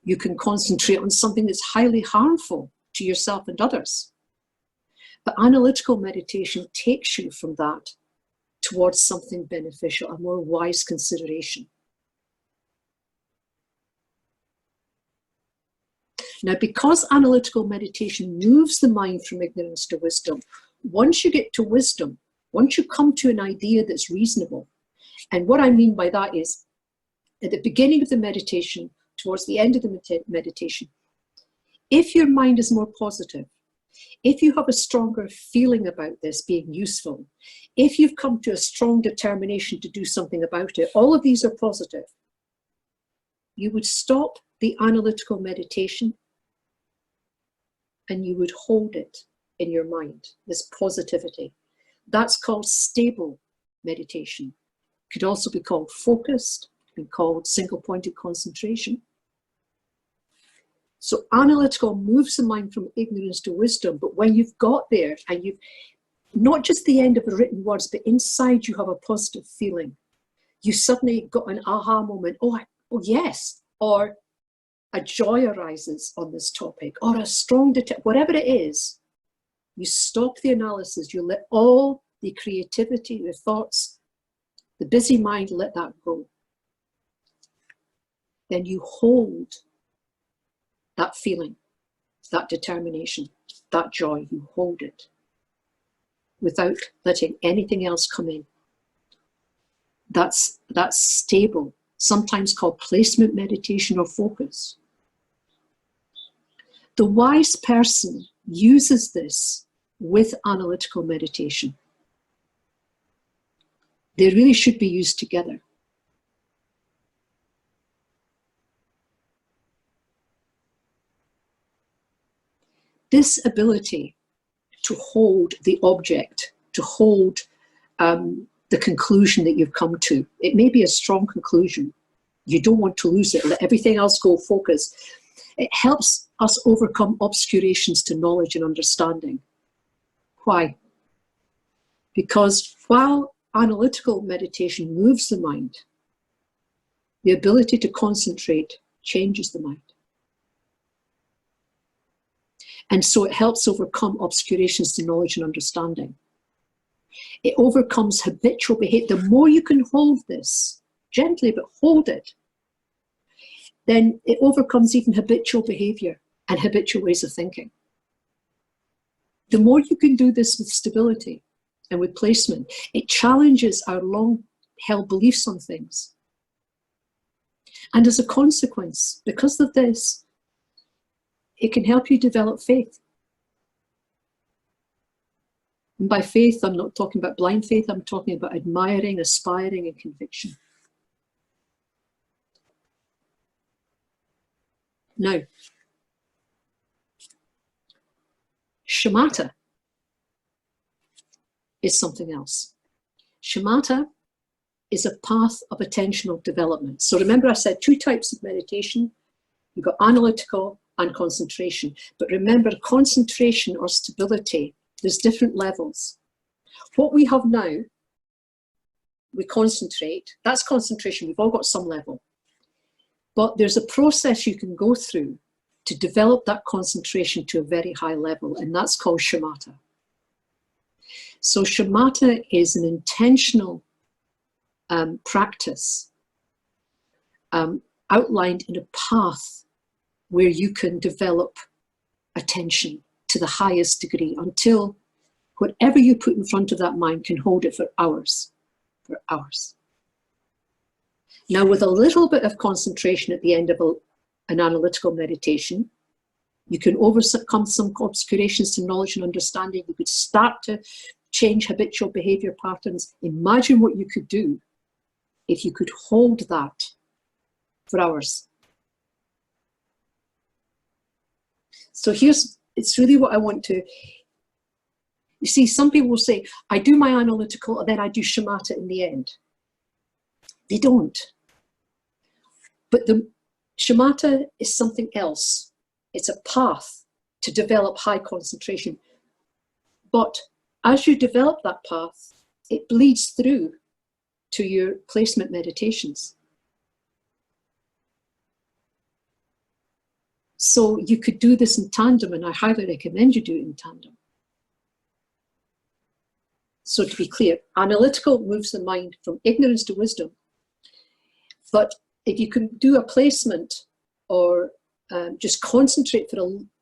You can concentrate on something that's highly harmful to yourself and others. But analytical meditation takes you from that towards something beneficial, a more wise consideration. Now, because analytical meditation moves the mind from ignorance to wisdom, once you get to wisdom, once you come to an idea that's reasonable, and what I mean by that is, at the beginning of the meditation, towards the end of the meditation, if your mind is more positive, if you have a stronger feeling about this being useful, if you've come to a strong determination to do something about it, all of these are positive, you would stop the analytical meditation and you would hold it in your mind, this positivity. That's called stable meditation. It could also be called focused, it could be called single-pointed concentration. So analytical moves the mind from ignorance to wisdom, but when you've got there and you've, not just the end of the written words, but inside you have a positive feeling, you suddenly got an aha moment, oh yes, or a joy arises on this topic, or a strong, whatever it is, you stop the analysis, you let all the creativity, the thoughts, the busy mind, let that go. Then you hold that feeling, that determination, that joy, you hold it without letting anything else come in. That's stable, sometimes called placement meditation or focus. The wise person uses this with analytical meditation. They really should be used together. This ability to hold the object, to hold the conclusion that you've come to. It may be a strong conclusion. You don't want to lose it. Let everything else go focus. It helps us overcome obscurations to knowledge and understanding. Why? Because while analytical meditation moves the mind, the ability to concentrate changes the mind. And so it helps overcome obscurations to knowledge and understanding. It overcomes habitual behavior. The more you can hold this, gently, but hold it, then it overcomes even habitual behavior and habitual ways of thinking. The more you can do this with stability and with placement, it challenges our long-held beliefs on things. And as a consequence, because of this, it can help you develop faith. And by faith, I'm not talking about blind faith, I'm talking about admiring, aspiring, and conviction. Now, shamatha is something else. Shamatha is a path of attentional development. So remember I said 2 types of meditation. You've got analytical and concentration. But remember, concentration or stability, there's different levels. What we have now, we concentrate, that's concentration, we've all got some level. But there's a process you can go through to develop that concentration to a very high level, and that's called shamatha. So shamatha is an intentional practice outlined in a path where you can develop attention to the highest degree until whatever you put in front of that mind can hold it for hours, for hours. Now, with a little bit of concentration at the end of an analytical meditation, you can overcome some obscurations to knowledge and understanding. You could start to change habitual behavior patterns. Imagine what you could do if you could hold that for hours. So it's really what I want to, you see, some people will say, I do my analytical and then I do shamatha in the end. They don't. But the shamatha is something else. It's a path to develop high concentration. But as you develop that path, it bleeds through to your placement meditations. So you could do this in tandem, and I highly recommend you do it in tandem. So to be clear, analytical moves the mind from ignorance to wisdom. But if you can do a placement or just concentrate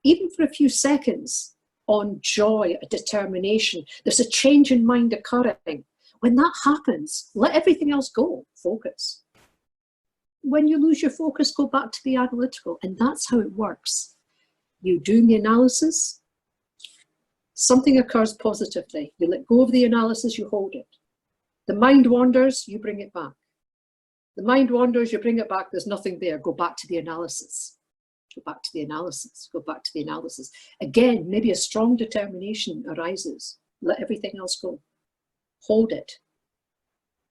even for a few seconds on joy, a determination, there's a change in mind occurring. When that happens, let everything else go, focus. When you lose your focus, go back to the analytical, and that's how it works. You do the analysis, something occurs positively. You let go of the analysis, you hold it. The mind wanders, you bring it back. The mind wanders, you bring it back, there's nothing there, go back to the analysis. Go back to the analysis, go back to the analysis. Again, maybe a strong determination arises. Let everything else go. Hold it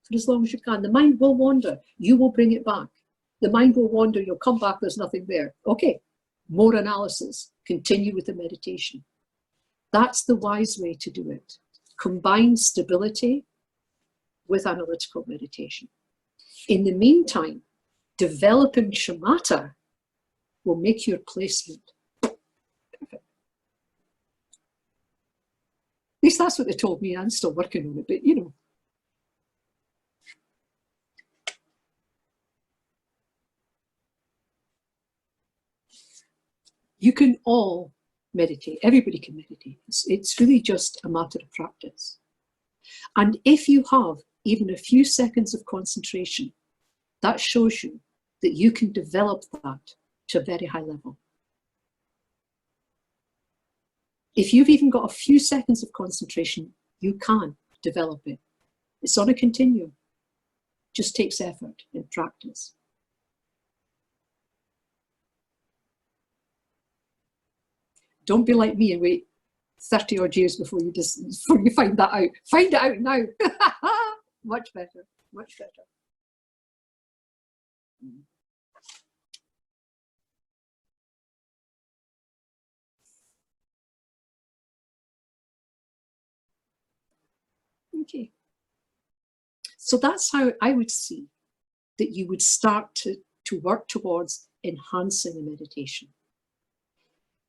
for as long as you can. The mind will wander, you will bring it back. The mind will wander, you'll come back, there's nothing there. Okay, more analysis, continue with the meditation. That's the wise way to do it. Combine stability with analytical meditation. In the meantime, developing shamatha will make your placement perfect. At least that's what they told me. I'm still working on it, but you know. You can all meditate. Everybody can meditate. It's really just a matter of practice. And if you have even a few seconds of concentration, that shows you that you can develop that to a very high level. If you've even got a few seconds of concentration, you can develop it. It's on a continuum. It just takes effort and practice. Don't be like me and wait 30 odd years before you find that out. Find it out now. Much better, much better. Okay. So that's how I would see that you would start to work towards enhancing a meditation.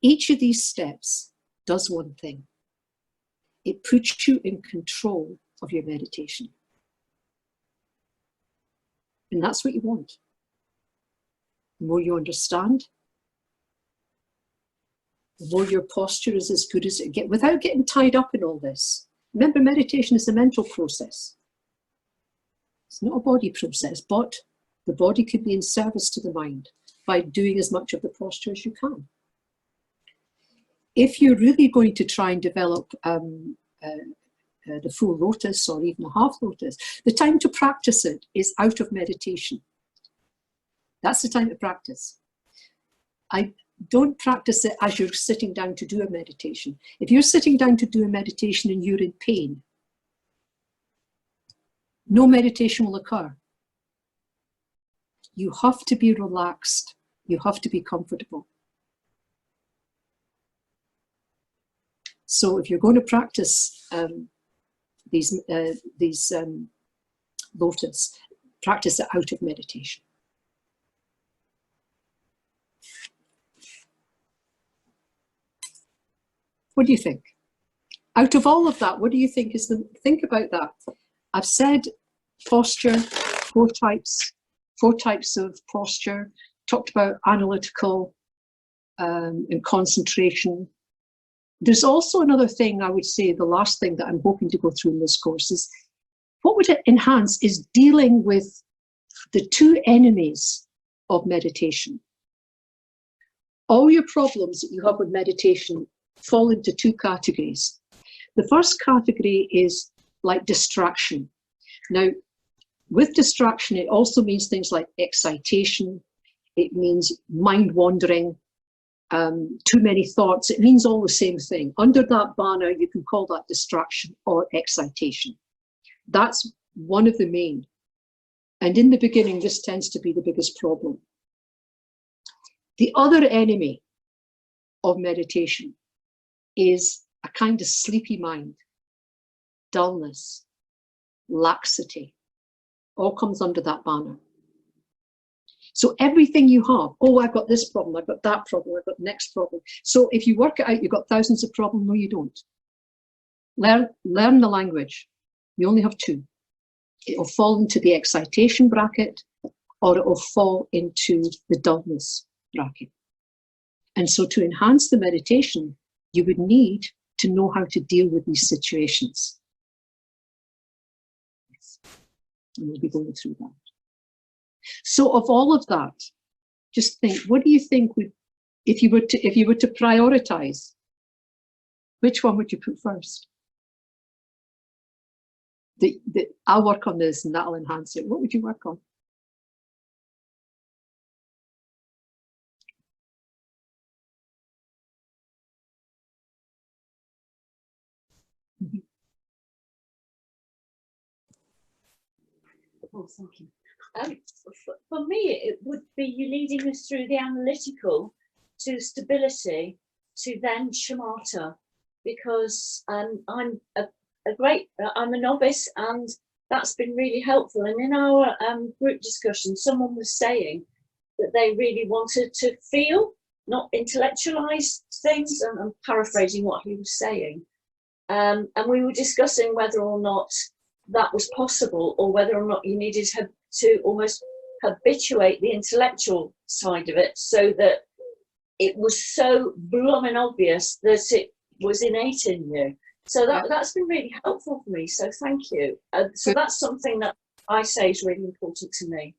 Each of these steps does one thing. It puts you in control of your meditation. And that's what you want. The more you understand, the more your posture is as good as it gets, without getting tied up in all this. Remember, meditation is a mental process. It's not a body process, but the body could be in service to the mind by doing as much of the posture as you can. If you're really going to try and develop the full lotus or even a half lotus, the time to practice it is out of meditation. That's the time to practice. I don't practice it as you're sitting down to do a meditation. If you're sitting down to do a meditation and you're in pain, no meditation will occur. You have to be relaxed. You have to be comfortable. So if you're going to practice these lotus, practice it out of meditation. What do you think? Out of all of that, what do you think is think about that? I've said posture, four types of posture, talked about analytical and concentration. There's also another thing I would say, the last thing that I'm hoping to go through in this course is, what would it enhance is dealing with the two enemies of meditation. All your problems that you have with meditation fall into two categories. The first category is like distraction. Now, with distraction, it also means things like excitation. It means mind wandering, too many thoughts. It means all the same thing. Under that banner, you can call that distraction or excitation. That's one of the main. And in the beginning, this tends to be the biggest problem. The other enemy of meditation is a kind of sleepy mind, dullness, laxity, all comes under that banner. So everything you have, oh, I've got this problem, I've got that problem, I've got the next problem. So if you work it out, you've got thousands of problems. No, you don't. Learn the language. You only have two. It will fall into the excitation bracket, or it will fall into the dullness bracket. And so to enhance the meditation, you would need to know how to deal with these situations. Yes. And we'll be going through that. So of all of that, just think, what do you think would, if you were to prioritize, which one would you put first? I'll work on this and that'll enhance it. What would you work on? Mm-hmm. Oh, thank you. For me, it would be you leading us through the analytical to stability to then shamatha, because I'm a novice, and that's been really helpful. And in our group discussion, someone was saying that they really wanted to feel, not intellectualize things, and I'm paraphrasing what he was saying. And we were discussing whether or not that was possible, or whether or not you needed to almost habituate the intellectual side of it, so that it was so blooming obvious that it was innate in you. So that's been really helpful for me. So thank you. So that's something that I say is really important to me.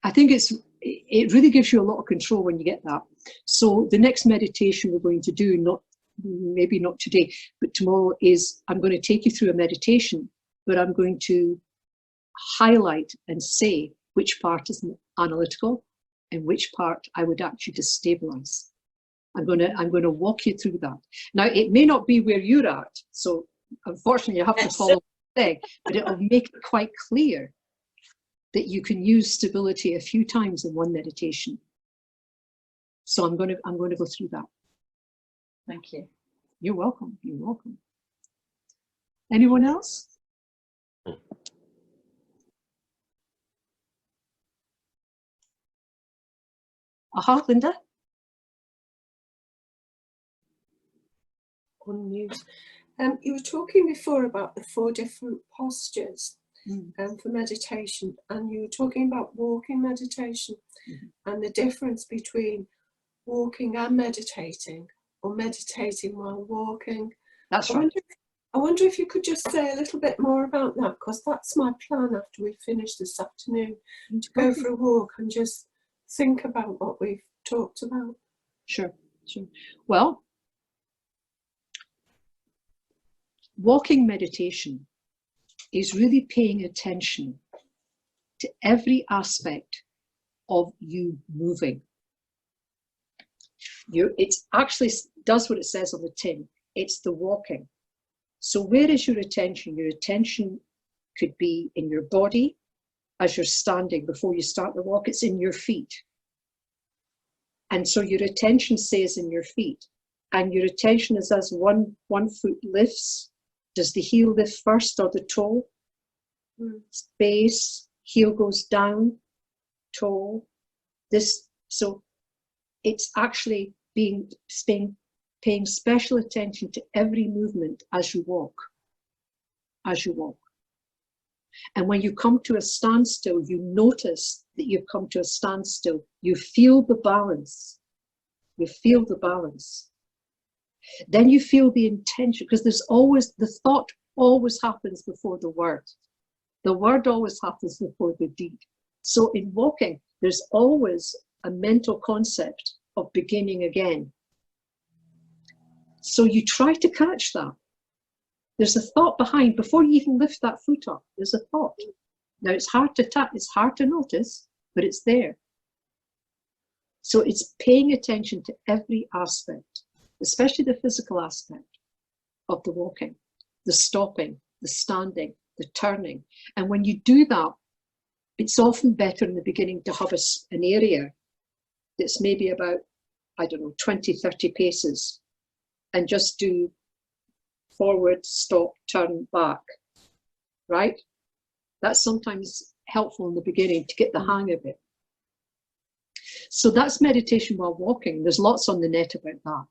I think it really gives you a lot of control when you get that. So the next meditation we're going to do, maybe not today, but tomorrow, is I'm going to take you through a meditation, but I'm going to highlight and say which part is analytical and which part I would actually just stabilize. I'm going to walk you through that. Now, it may not be where you're at, so unfortunately you have to follow the thing, but it will make it quite clear that you can use stability a few times in one meditation. So I'm going to go through that. Thank you. You're welcome. You're welcome. Anyone else? Aha, Linda? On mute. You were talking before about the 4 different postures for meditation, and you were talking about walking meditation and the difference between walking and meditating, or meditating while walking. That's right. I wonder if you could just say a little bit more about that, because that's my plan after we finish this afternoon, to go for a walk and just think about what we've talked about. Sure, sure. Well, walking meditation is really paying attention to every aspect of you moving. It actually does what it says on the tin. It's the walking. So where is your attention? Your attention could be in your body as you're standing before you start the walk. It's in your feet. And so your attention stays in your feet. And your attention is as one foot lifts. Does the heel lift first or the toe? Space, heel goes down, toe. So it's actually paying special attention to every movement as you walk. And when you come to a standstill, you notice that you've come to a standstill. You feel the balance. Then you feel the intention, because the thought always happens before the word. The word always happens before the deed. So in walking, there's always a mental concept of beginning again. So you try to catch that. There's a thought behind, before you even lift that foot up, there's a thought. Now it's hard to notice, but it's there. So it's paying attention to every aspect, especially the physical aspect of the walking, the stopping, the standing, the turning. And when you do that, it's often better in the beginning to have an area that's maybe about, I don't know, 20, 30 paces, and just do forward, stop, turn, back, right? That's sometimes helpful in the beginning to get the hang of it. So that's meditation while walking. There's lots on the net about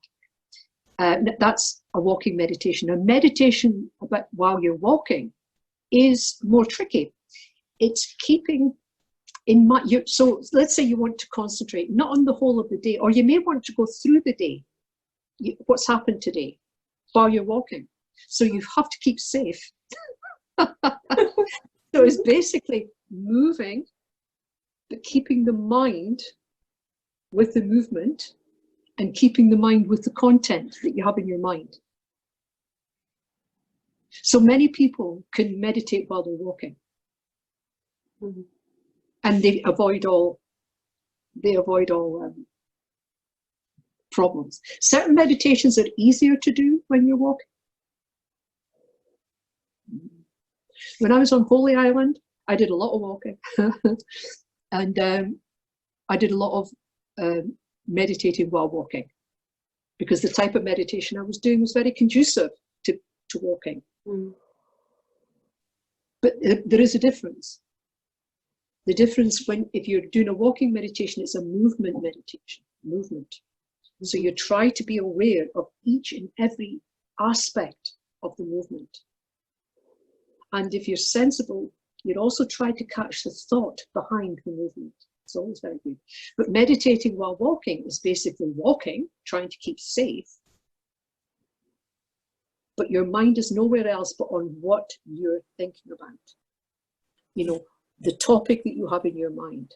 that. That's a walking meditation. A meditation about while you're walking is more tricky. It's keeping in mind, so let's say you want to concentrate not on the whole of the day, or you may want to go through the day, what's happened today, while you're walking. So you have to keep safe. So it's basically moving, but keeping the mind with the movement and keeping the mind with the content that you have in your mind. So many people can meditate while they're walking. Mm-hmm. And they avoid all problems. Certain meditations are easier to do when you're walking. When I was on Holy Island, I did a lot of walking. And I did a lot of meditating while walking, because the type of meditation I was doing was very conducive to walking. Mm. But there is a difference. The difference if you're doing a walking meditation, it's a movement meditation, movement. So you try to be aware of each and every aspect of the movement. And if you're sensible, you'd also try to catch the thought behind the movement. It's always very good. But meditating while walking is basically walking, trying to keep safe. But your mind is nowhere else but on what you're thinking about. You know, the topic that you have in your mind.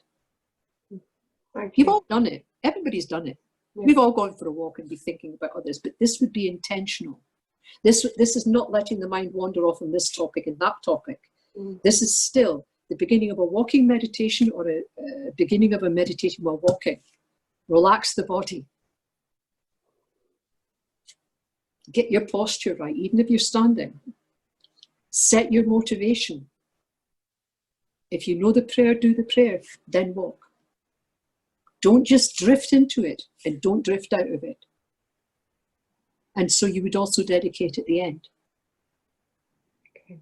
You've all done it. Everybody's done it. Yeah. We've all gone for a walk and be thinking about others, but this would be intentional. This is not letting the mind wander off on this topic and that topic. Mm. This is still the beginning of a walking meditation, or a beginning of a meditation while walking. Relax the body. Get your posture right, even if you're standing. Set your motivation. If you know the prayer, do the prayer, then walk. Don't just drift into it, and don't drift out of it. And so you would also dedicate at the end. Okay.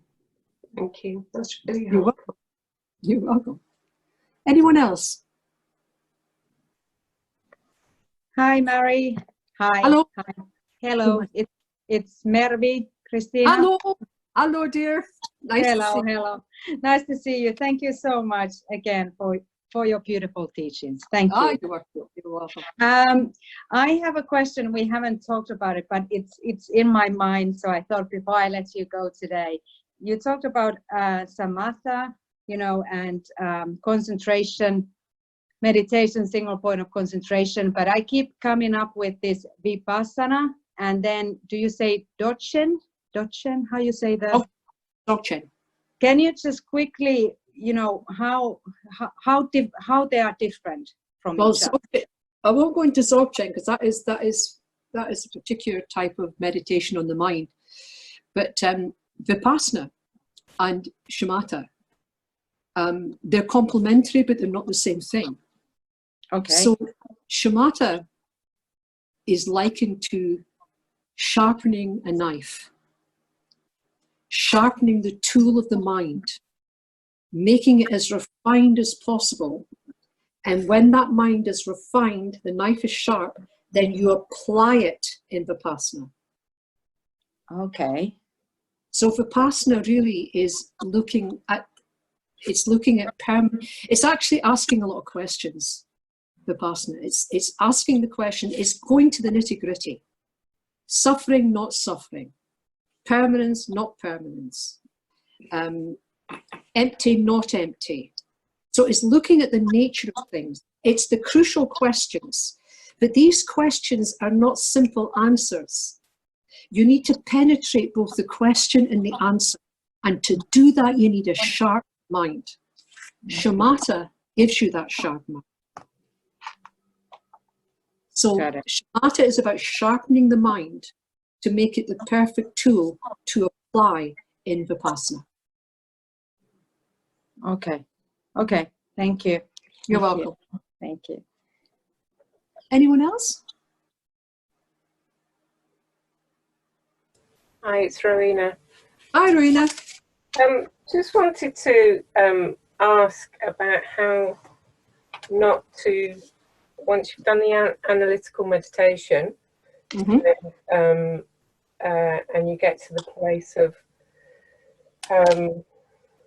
Thank you. That's really helpful. You're welcome. You're welcome. Anyone else? Hi, Mary. Hi. Hello. Hi. Hello. It's Mervi, Christina. Hello. Hello, dear. Nice to see you. Hello. Nice to see you. Thank you so much again for your beautiful teachings. Thank you. You're welcome. I have a question. We haven't talked about it, but it's in my mind. So I thought before I let you go today, you talked about samatha, you know, and concentration, meditation, single point of concentration. But I keep coming up with this vipassana, and then do you say dochen? Dochen? How you say that? Oh, dochen. Can you just quickly, you know, how they are different from each other? I won't go into Dzogchen, because that is a particular type of meditation on the mind. But Vipassana and Shamatha, they're complementary, but they're not the same thing. Okay. So Shamatha is likened to sharpening a knife, sharpening the tool of the mind, making it as refined as possible. And when that mind is refined, the knife is sharp, then you apply it in Vipassana. Okay. So Vipassana really is looking at it's actually asking a lot of questions, Vipassana. It's asking the question, it's going to the nitty-gritty. Suffering, not suffering. Permanence, not permanence. Empty, not empty. So it's looking at the nature of things. It's the crucial questions. But these questions are not simple answers. You need to penetrate both the question and the answer. And to do that, you need a sharp mind. Shamatha gives you that sharp mind. So Shamatha is about sharpening the mind to make it the perfect tool to apply in Vipassana. Okay. Okay. Thank you. You're welcome. Thank you. Anyone else? Hi, it's Rowena. Hi, Rowena. Just wanted to ask about how not to, once you've done the analytical meditation, and you get to the place of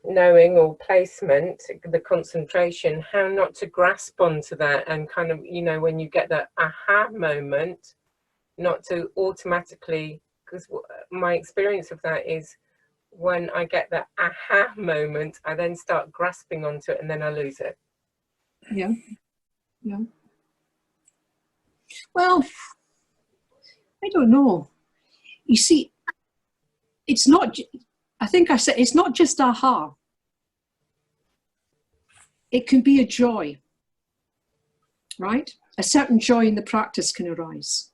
knowing or placement, the concentration, how not to grasp onto that and kind of, you know, when you get that aha moment, not to automatically, because my experience of that is when I get that aha moment, I then start grasping onto it and then I lose it. Yeah, yeah. Well, I don't know. You see, it's not, I think I said, it's not just aha. It can be a joy, right? A certain joy in the practice can arise.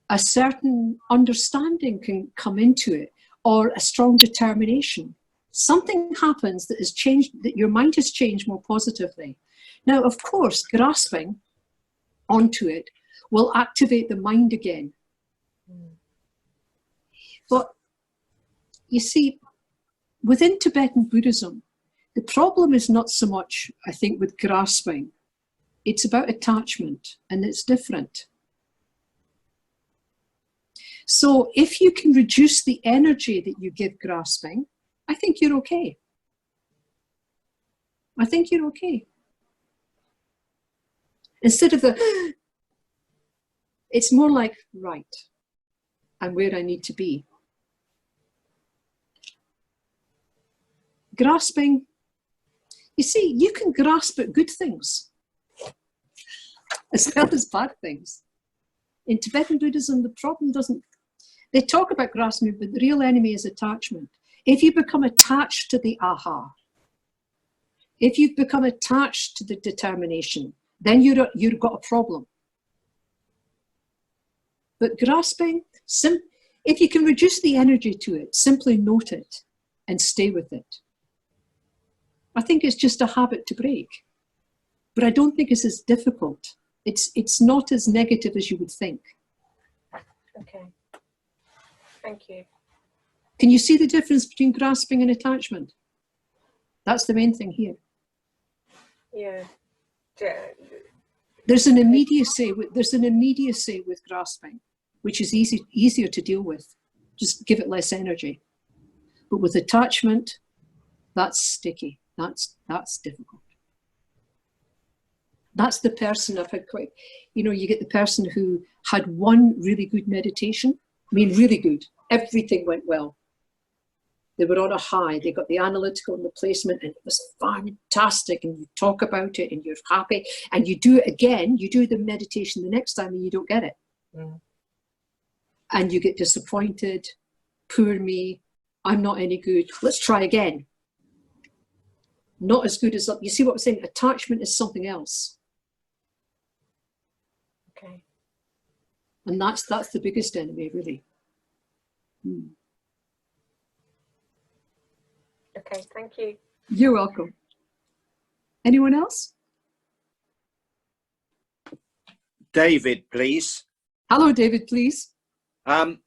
A certain understanding can come into it, or a strong determination. Something happens that has changed, that your mind has changed more positively. Now, of course, grasping onto it will activate the mind again. But you see, within Tibetan Buddhism, the problem is not so much, I think, with grasping. It's about attachment, and it's different. So if you can reduce the energy that you give grasping, I think you're okay. I think you're okay. Instead of the, it's more like, right, I'm where I need to be. Grasping, you see, you can grasp at good things as well as bad things. In Tibetan Buddhism, the problem doesn't, they talk about grasping, but the real enemy is attachment. If you become attached to the aha, if you've become attached to the determination, then you've got a problem. But grasping, if you can reduce the energy to it, simply note it and stay with it. I think it's just a habit to break. But I don't think it's as difficult. It's not as negative as you would think. Okay. Thank you. Can you see the difference between grasping and attachment? That's the main thing here. Yeah. There's an immediacy with grasping, which is easier to deal with. Just give it less energy. But with attachment, that's sticky. That's difficult. That's the person I've had quite, you know, you get the person who had one really good meditation. I mean, really good. Everything went well. They were on a high. They got the analytical and the placement, and it was fantastic. And you talk about it, and you're happy. And you do it again. You do the meditation the next time, and you don't get it. Mm. And you get disappointed. Poor me. I'm not any good. Let's try again. Not as good as, you see what I'm saying? Attachment is something else. Okay. And that's the biggest enemy, really. Okay, thank you. You're welcome. Anyone else? David, please. Hello, David, please. I'm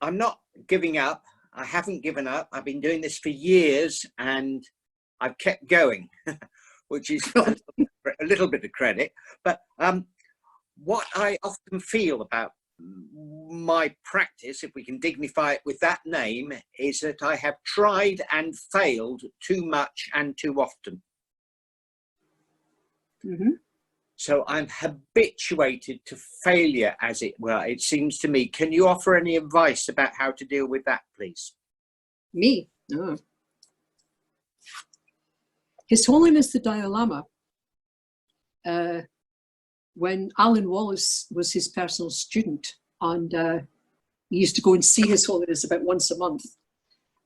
not giving up. I haven't given up. I've been doing this for years and I've kept going, which is a little bit of credit. But what I often feel about my practice, if we can dignify it with that name, is that I have tried and failed too much and too often. Mm-hmm. So I'm habituated to failure, as it were, it seems to me. Can you offer any advice about how to deal with that, please? Me? Oh. His Holiness the Dalai Lama, when Alan Wallace was his personal student, and he used to go and see His Holiness about once a month.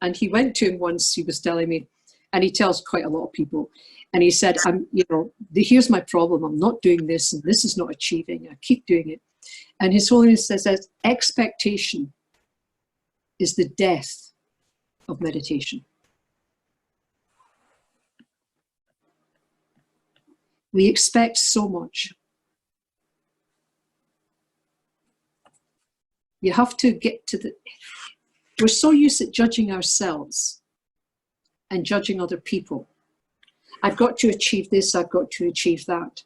And he went to him once, he was telling me, and he tells quite a lot of people, and he said, here's my problem, I'm not doing this, and this is not achieving, I keep doing it. And His Holiness says that expectation is the death of meditation. We expect so much. You have to get to the, we're so used to judging ourselves and judging other people. I've got to achieve this, I've got to achieve that.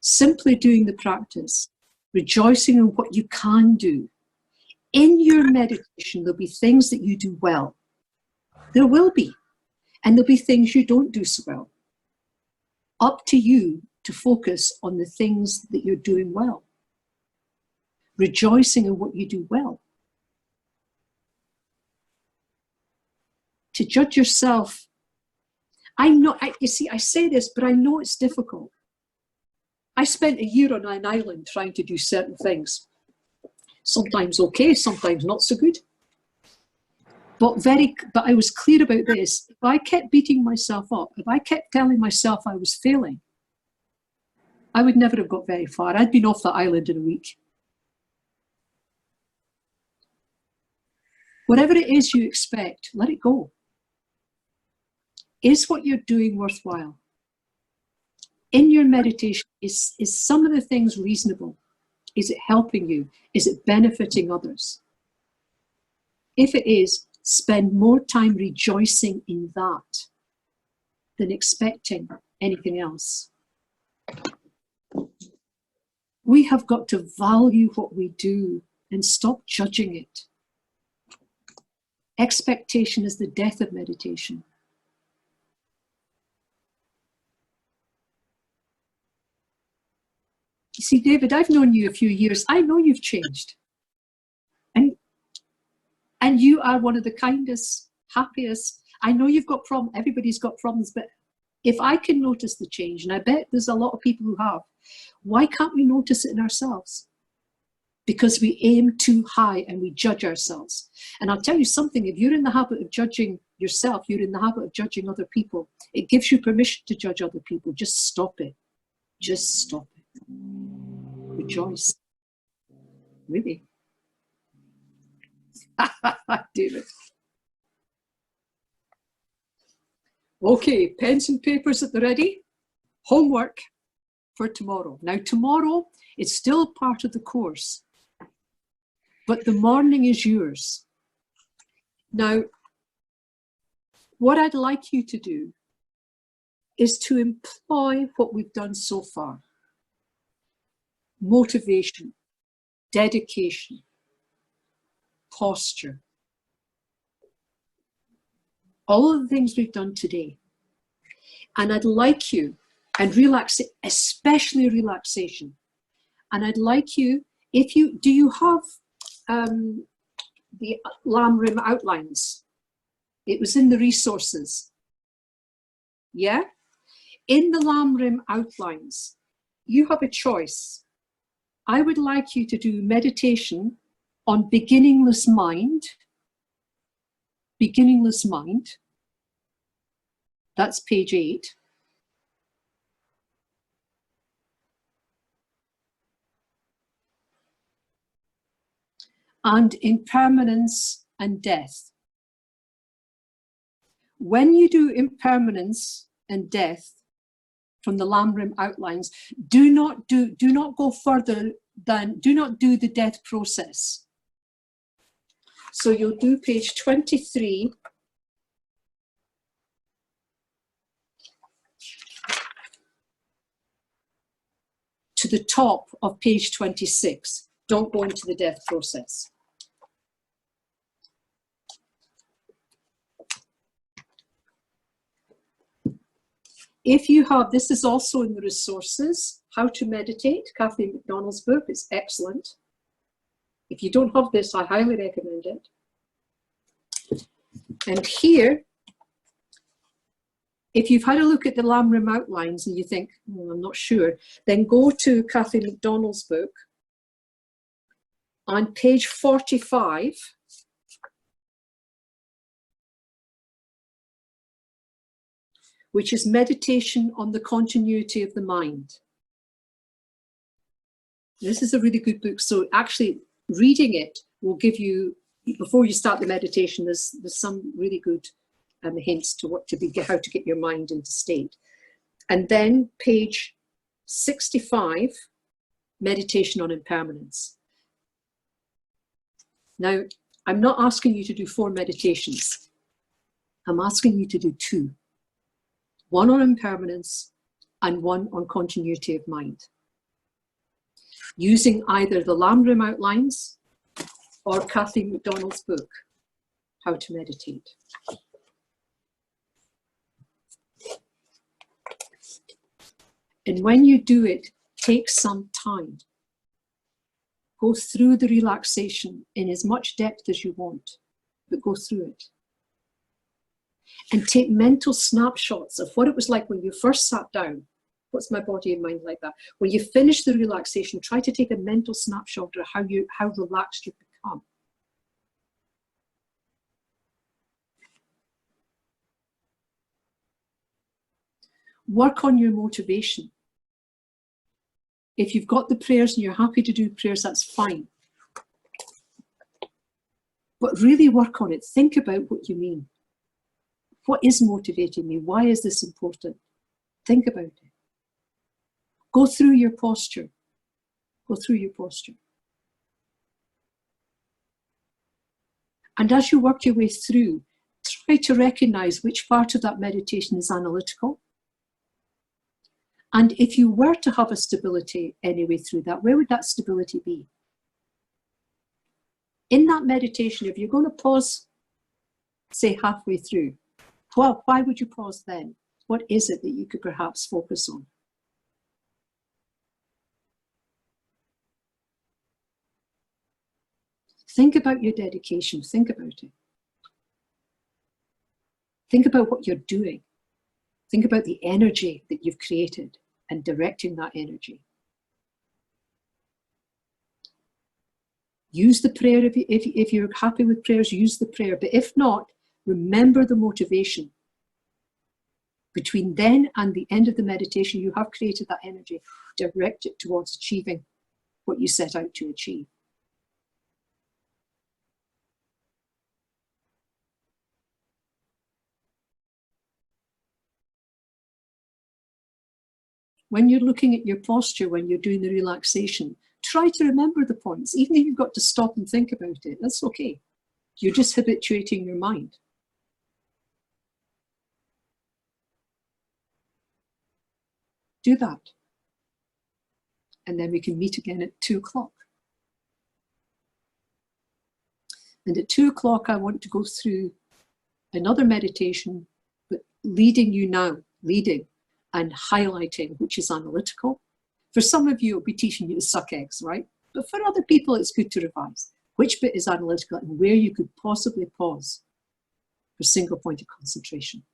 Simply doing the practice, rejoicing in what you can do. In your meditation, there'll be things that you do well. There will be. And there'll be things you don't do so well. Up to you to focus on the things that you're doing well. Rejoicing in what you do well. To judge yourself, I know, you see, I say this, but I know it's difficult. I spent a year on an island trying to do certain things. Sometimes okay, sometimes not so good. But I was clear about this. If I kept beating myself up, if I kept telling myself I was failing, I would never have got very far. I'd been off the island in a week. Whatever it is you expect, let it go. Is what you're doing worthwhile? In your meditation, is some of the things reasonable? Is it helping you? Is it benefiting others? If it is, spend more time rejoicing in that than expecting anything else. We have got to value what we do and stop judging it. Expectation is the death of meditation. You see, David, I've known you a few years. I know you've changed. And you are one of the kindest, happiest. I know you've got problems. Everybody's got problems. But if I can notice the change, and I bet there's a lot of people who have, why can't we notice it in ourselves? Because we aim too high and we judge ourselves. And I'll tell you something, if you're in the habit of judging yourself, you're in the habit of judging other people, it gives you permission to judge other people. Just stop it. Just stop it. Rejoice. Really. David. Okay, pens and papers at the ready. Homework for tomorrow. Now tomorrow, it's still part of the course, but the morning is yours. Now, what I'd like you to do is to employ what we've done so far. Motivation, dedication, posture. All of the things we've done today. And I'd like you, and especially relaxation. And I'd like you, do you have the Lam Rim outlines? It was in the resources. Yeah? In the Lam Rim outlines, you have a choice. I would like you to do meditation on beginningless mind. Beginningless mind. That's page 8. And impermanence and death. When you do impermanence and death from the Lam Rim outlines, do not go further than, do not do the death process. So you'll do page 23 to the top of page 26. Don't go into the death process. If you have, this is also in the resources, How to Meditate, Kathleen McDonald's book, it's excellent. If you don't have this, I highly recommend it. And here, if you've had a look at the Lam Rim outlines and you think, oh, I'm not sure, then go to Kathleen McDonald's book. On page 45, which is Meditation on the Continuity of the Mind. This is a really good book. So actually reading it will give you, before you start the meditation, there's some really good hints to how to get your mind into state. And then page 65, Meditation on Impermanence. Now, I'm not asking you to do 4 meditations. I'm asking you to do 2. One on impermanence and one on continuity of mind. Using either the Lam Rim outlines or Kathleen MacDonald's book, How to Meditate. And when you do it, take some time. Go through the relaxation in as much depth as you want, but go through it. And take mental snapshots of what it was like when you first sat down. What's my body and mind like that? When you finish the relaxation, try to take a mental snapshot of how relaxed you've become. Work on your motivation. If you've got the prayers and you're happy to do prayers, that's fine. But really work on it. Think about what you mean. What is motivating me? Why is this important? Think about it. Go through your posture. Go through your posture. And as you work your way through, try to recognize which part of that meditation is analytical. And if you were to have a stability anyway through that, where would that stability be? In that meditation, if you're going to pause, say halfway through, well, why would you pause then? What is it that you could perhaps focus on? Think about your dedication. Think about it. Think about what you're doing. Think about the energy that you've created and directing that energy. Use the prayer. If you're happy with prayers, use the prayer. But if not, remember the motivation. Between then and the end of the meditation, you have created that energy. Direct it towards achieving what you set out to achieve. When you're looking at your posture, when you're doing the relaxation, try to remember the points. Even if you've got to stop and think about it, that's okay. You're just habituating your mind. Do that. And then we can meet again at 2 o'clock. And at 2 o'clock, I want to go through another meditation, but leading you now, leading and highlighting, which is analytical. For some of you, it'll be teaching you to suck eggs, right? But for other people, it's good to revise. Which bit is analytical and where you could possibly pause for single point of concentration.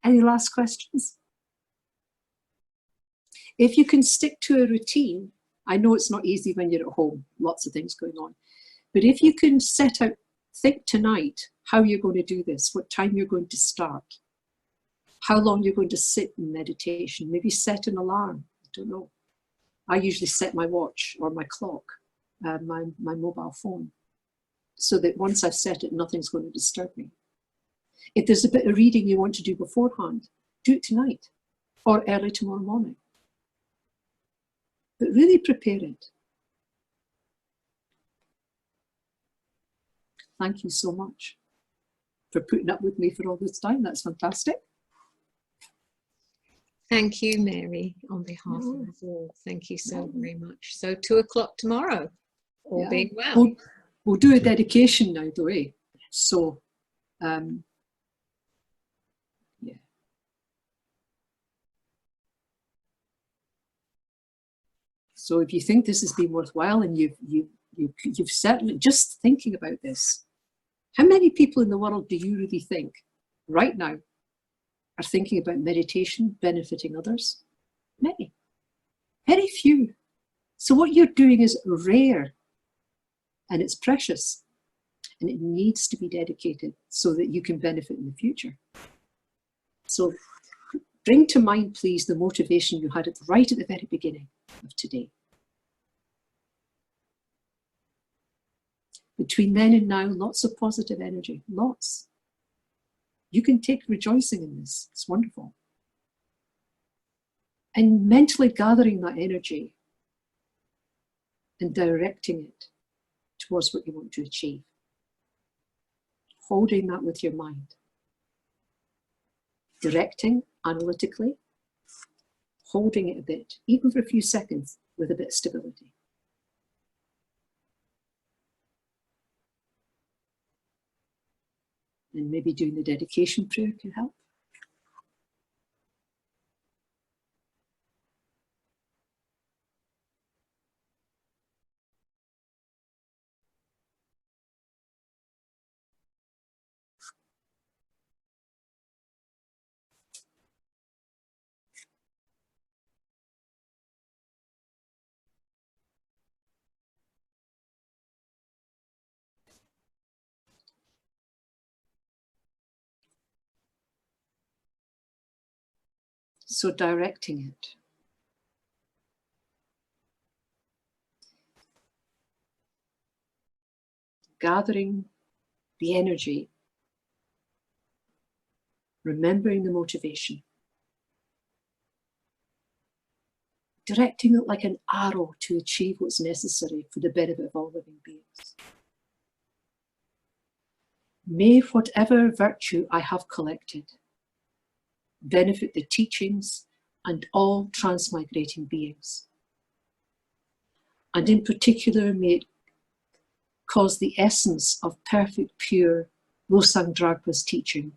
Any last questions? If you can stick to a routine, I know it's not easy when you're at home, lots of things going on, but if you can set out, think tonight how you're going to do this, what time you're going to start, how long you're going to sit in meditation, maybe set an alarm, I don't know. I usually set my watch or my clock, my mobile phone, so that once I've set it, nothing's going to disturb me. If there's a bit of reading you want to do beforehand, do it tonight or early tomorrow morning. But really prepare it. Thank you so much for putting up with me for all this time. That's fantastic. Thank you, Mary, on behalf of us all. Thank you so very much. So 2 o'clock tomorrow, all being well. We'll do a dedication now, though, eh? So, yeah. So if you think this has been worthwhile and you've certainly, just thinking about this, how many people in the world do you really think right now are thinking about meditation benefiting others? Many. Very few. So what you're doing is rare and it's precious and it needs to be dedicated so that you can benefit in the future. So bring to mind, please, the motivation you had right at the very beginning of today. Between then and now, lots of positive energy, lots. You can take rejoicing in this, it's wonderful. And mentally gathering that energy and directing it towards what you want to achieve. Holding that with your mind. Directing analytically, holding it a bit, even for a few seconds, with a bit of stability. And maybe doing the dedication prayer can help. So directing it. Gathering the energy, remembering the motivation, directing it like an arrow to achieve what's necessary for the benefit of all living beings. May whatever virtue I have collected benefit the teachings and all transmigrating beings. And in particular, may it cause the essence of perfect, pure Losang Dragpa's teaching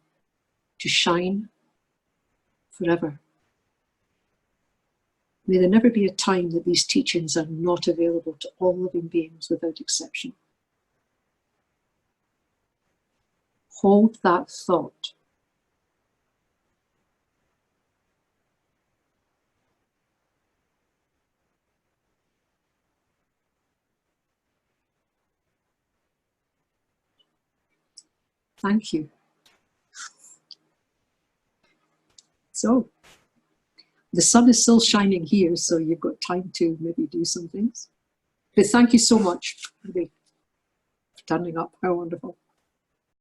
to shine forever. May there never be a time that these teachings are not available to all living beings without exception. Hold that thought. Thank you. So, the sun is still shining here, so you've got time to maybe do some things. But thank you so much for turning up. How wonderful.